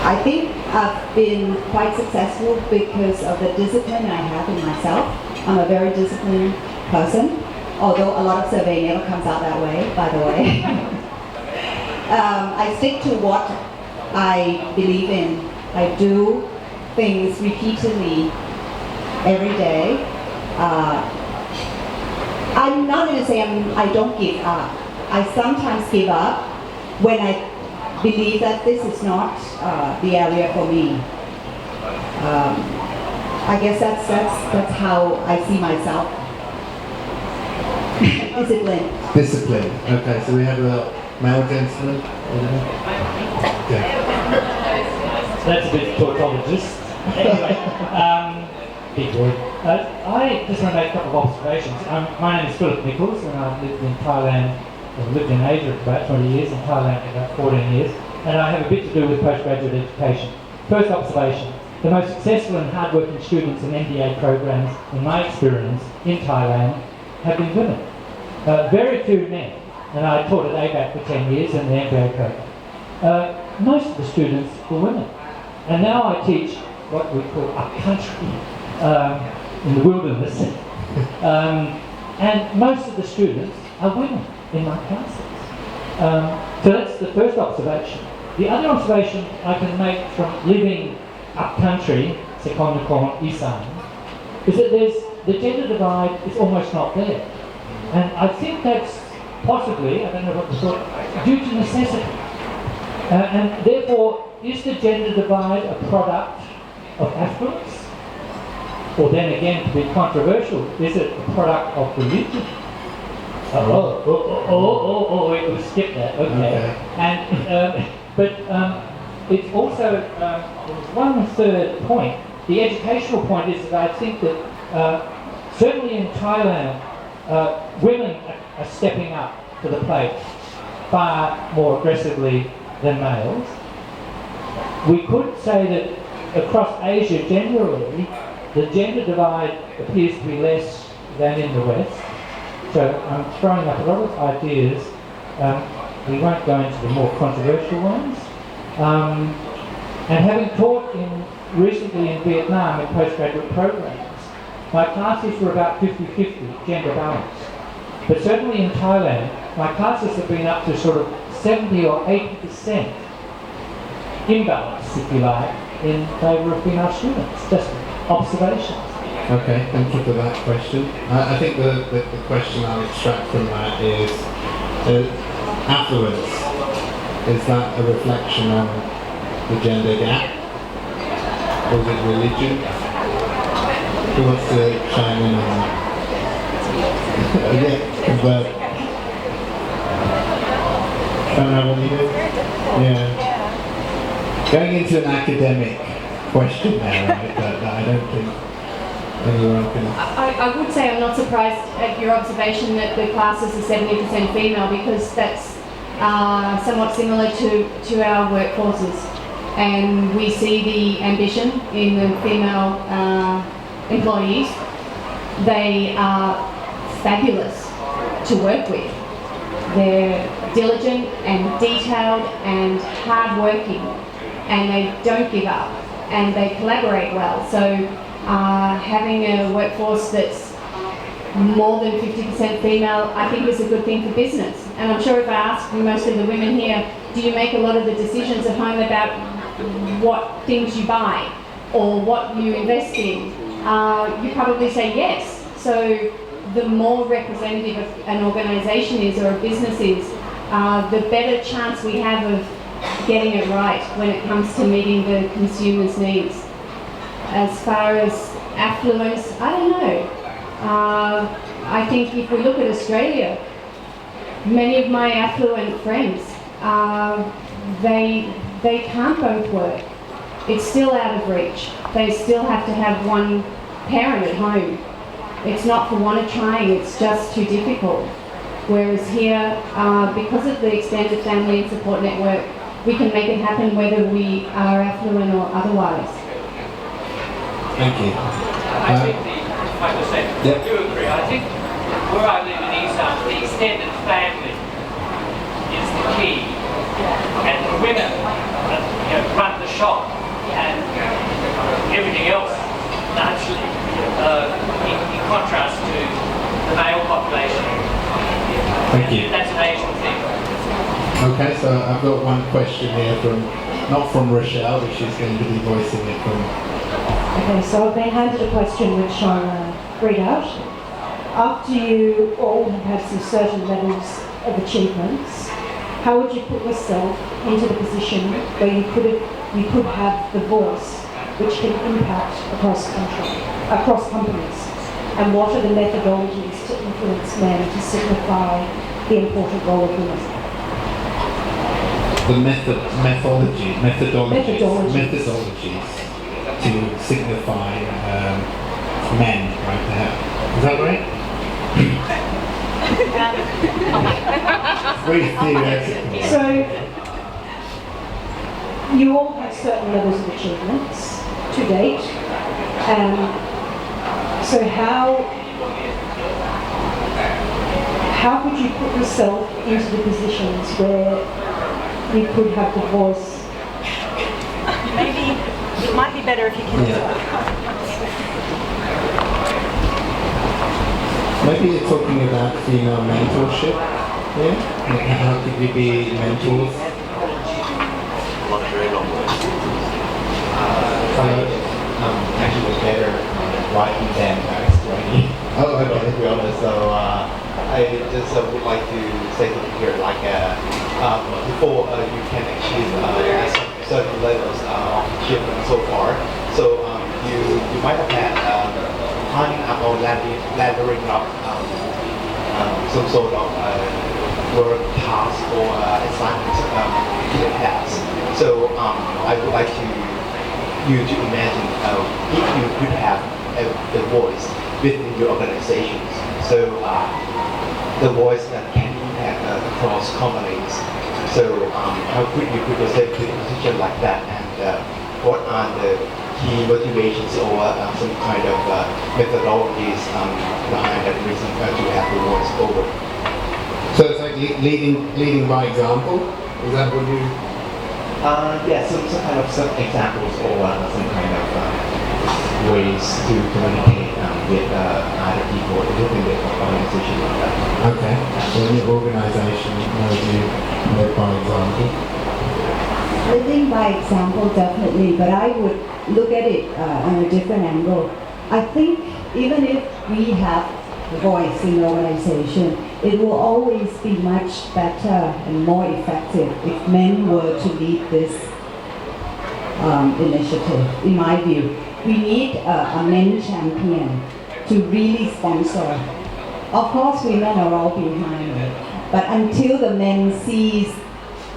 I think I've been quite successful because of the discipline I have in myself. I'm a very disciplined person, although a lot of survey never comes out that way, by the way. I stick to what I believe in. I do things repeatedly every day. I'm not going to say I don't give up. I sometimes give up when I believe that this is not the area for me. I guess that's how I see myself. Discipline. Discipline. Okay, so we have a male gentleman. Okay. That's a bit tautologist. Anyway, big word. I just want to make a couple of observations. My name is Philip Nichols, and I've lived in Thailand, I've lived in Asia for about 20 years, in Thailand for about 14 years, and I have a bit to do with postgraduate education. First observation, the most successful and hardworking students in MBA programs, in my experience, in Thailand, have been women. Very few men, and I taught at ABAC for 10 years in the MBA program. Most of the students were women. And now I teach what we call upcountry, in the wilderness. And most of the students are women in my classes. So that's the first observation. The other observation I can make from living upcountry, Sekondakon, Isan, is that the gender divide is almost not there. And I think that's possibly, I don't know what the thought, due to necessity. And therefore, is the gender divide a product of affluence? Or then again, to be controversial, is it a product of religion? We'll skip that, okay. And, but it's also, one third point, the educational point is that I think that certainly in Thailand, women are stepping up to the plate far more aggressively than males. We could say that across Asia generally, the gender divide appears to be less than in the West. So I'm throwing up a lot of ideas. We won't go into the more controversial ones. And having taught recently in Vietnam in postgraduate programs, my classes were about 50-50 gender balance. But certainly in Thailand, my classes have been up to sort of 70 or 80% imbalance, if you like, in favour of female students. Just observations. Okay, thank you for that question. I think the question I'll extract from that is affluence. Is that a reflection on the gender gap? Or is it religion? Who wants to chime in on that? Yeah, convert. Yeah. Going into an academic question there, right? That I don't think anyone can. I would say I'm not surprised at your observation that the classes are 70% female, because that's somewhat similar to our workforces. And we see the ambition in the female employees. They are fabulous to work with. They're diligent and detailed and hard-working, and they don't give up, and they collaborate well. So having a workforce that's more than 50% female, I think is a good thing for business. And I'm sure if I ask most of the women here, do you make a lot of the decisions at home about what things you buy or what you invest in? You probably say yes. So the more representative an organisation is or a business is, the better chance we have of getting it right when it comes to meeting the consumer's needs. As far as affluence, I don't know. I think if we look at Australia, many of my affluent friends, they can't both work. It's still out of reach. They still have to have one parent at home. It's not for want of trying, it's just too difficult. Whereas here, because of the extended family and support network, we can make it happen whether we are affluent or otherwise. Thank you. I think if I could say, I do agree. I think where I live in Isan, the extended family is the key. And the women run the shop and everything else largely in contrast to the male population. Thank you. That's an Asian thing. Okay, so I've got one question here not from Rochelle, but she's going to be voicing it from. Okay, so I've been handed a question which I'll read out. After you all have had some certain levels of achievements, how would you put yourself into the position where you could have the voice which can impact across companies? And what are the methodologies to influence men to signify the important role of women? The methodologies to signify men, right? Is that right? Very theoretical. So, you all have certain levels of achievements. to date. So how could you put yourself into the positions where you could have the voice? Maybe it might be better if you can Maybe you're talking about female mentorship. Yeah? How could you be mentors? Actually better writing than explaining. Oh, okay. To be honest, so I just would like to say something here, like before you can achieve some certain levels of achievement so far. So you might have had climbing up or laddering up some sort of work task or assignment to the task. So I would like you to imagine if you could have a voice within your organizations. So the voice that can impact across companies. So how could you put yourself in a position like that, and what are the key motivations or some kind of methodologies behind that reason to have the voice forward? So it's like leading by example? Is that what you... Yeah, some examples or some kind of ways to communicate with other people within the organization like that. Okay, so in your organization, you led by example? Living by example, definitely, but I would look at it on a different angle. I think even if we have a voice in the organization, it will always be much better and more effective if men were to lead this initiative, in my view. We need a men champion to really sponsor. Of course, women are all behind it, but until the men sees,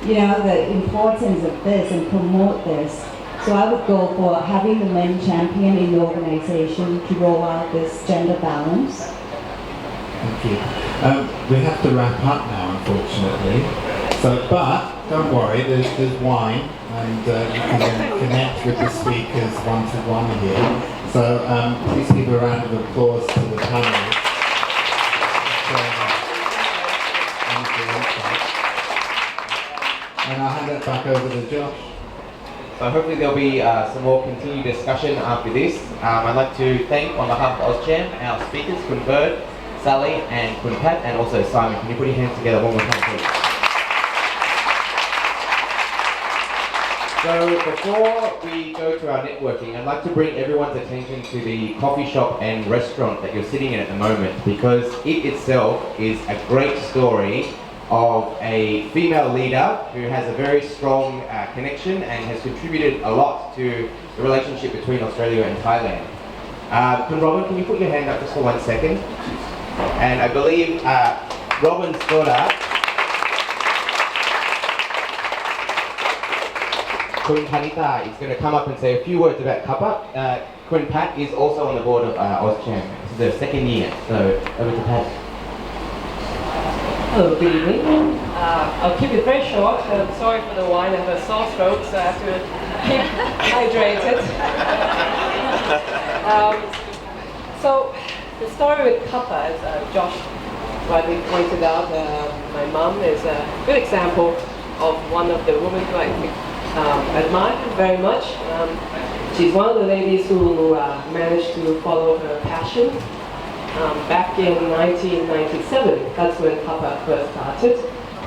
the importance of this and promote this, so I would go for having the men champion in the organization to roll out this gender balance. Thank you. We have to wrap up now, unfortunately. So, but don't worry, there's wine, and you can then connect with the speakers one-to-one here. So please give a round of applause to the panel. And I'll hand it back over to Josh. So hopefully there'll be some more continued discussion after this. I'd like to thank, on behalf of OzCham, our speakers, Khun Bird, Sally, and Khun Pat, and also Simon. Can you put your hands together one more time, please? So before we go to our networking, I'd like to bring everyone's attention to the coffee shop and restaurant that you're sitting in at the moment, because it itself is a great story of a female leader who has a very strong connection and has contributed a lot to the relationship between Australia and Thailand. Khun Robin, can you put your hand up just for 1 second? And I believe Robin's daughter, Khun Panita, is going to come up and say a few words about Kappa. Khun Pat is also on the board of OzCham. This is their second year, so over to Pat. Hello, good evening. I'll keep it very short. I'm sorry for the wine. I have a sore throat, so I have to keep hydrated. So the story with Kappa, as Josh rightly pointed out, my mom is a good example of one of the women who I admire very much. She's one of the ladies who managed to follow her passion. Back in 1997, that's when Kappa first started.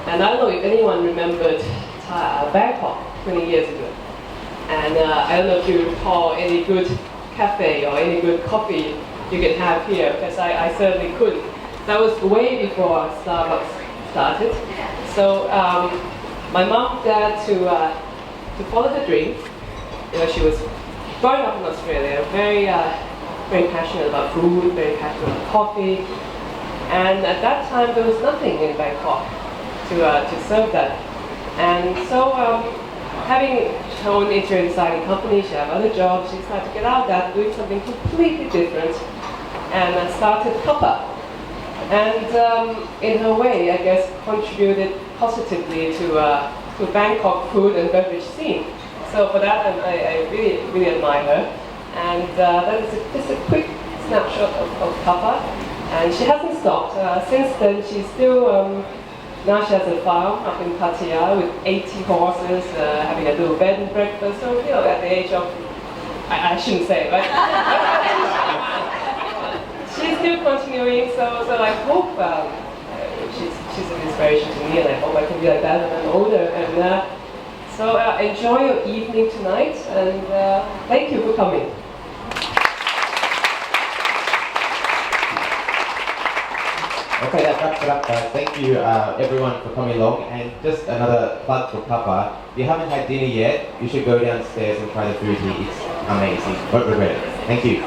And I don't know if anyone remembered Bangkok 20 years ago. And I don't know if you recall any good cafe or any good coffee you can have here, because I certainly couldn't. That was way before Starbucks started. So my mom dared to follow her dream. She was growing up in Australia, very passionate about food, very passionate about coffee, and at that time there was nothing in Bangkok to serve that. And so having her own interior designing company, she had other jobs, she started to get out of that, doing something completely different, and started Kappa. And in her way, I guess, contributed positively to Bangkok food and beverage scene. So for that, I really, really admire her. And that is just a quick snapshot of Kappa. And she hasn't stopped. Since then, she's still, now she has a farm up in Pattaya with 80 horses, having a little bed and breakfast. So, you know, at the age of, I shouldn't say, but she's still continuing. So I hope she's an inspiration to me, and I hope I can be like that when I'm older. And so enjoy your evening tonight, and thank you for coming. Okay, that wraps it up, guys. Thank you, everyone, for coming along. And just another plug for Kappa. If you haven't had dinner yet, you should go downstairs and try the food here. It's amazing. Won't regret it. Thank you.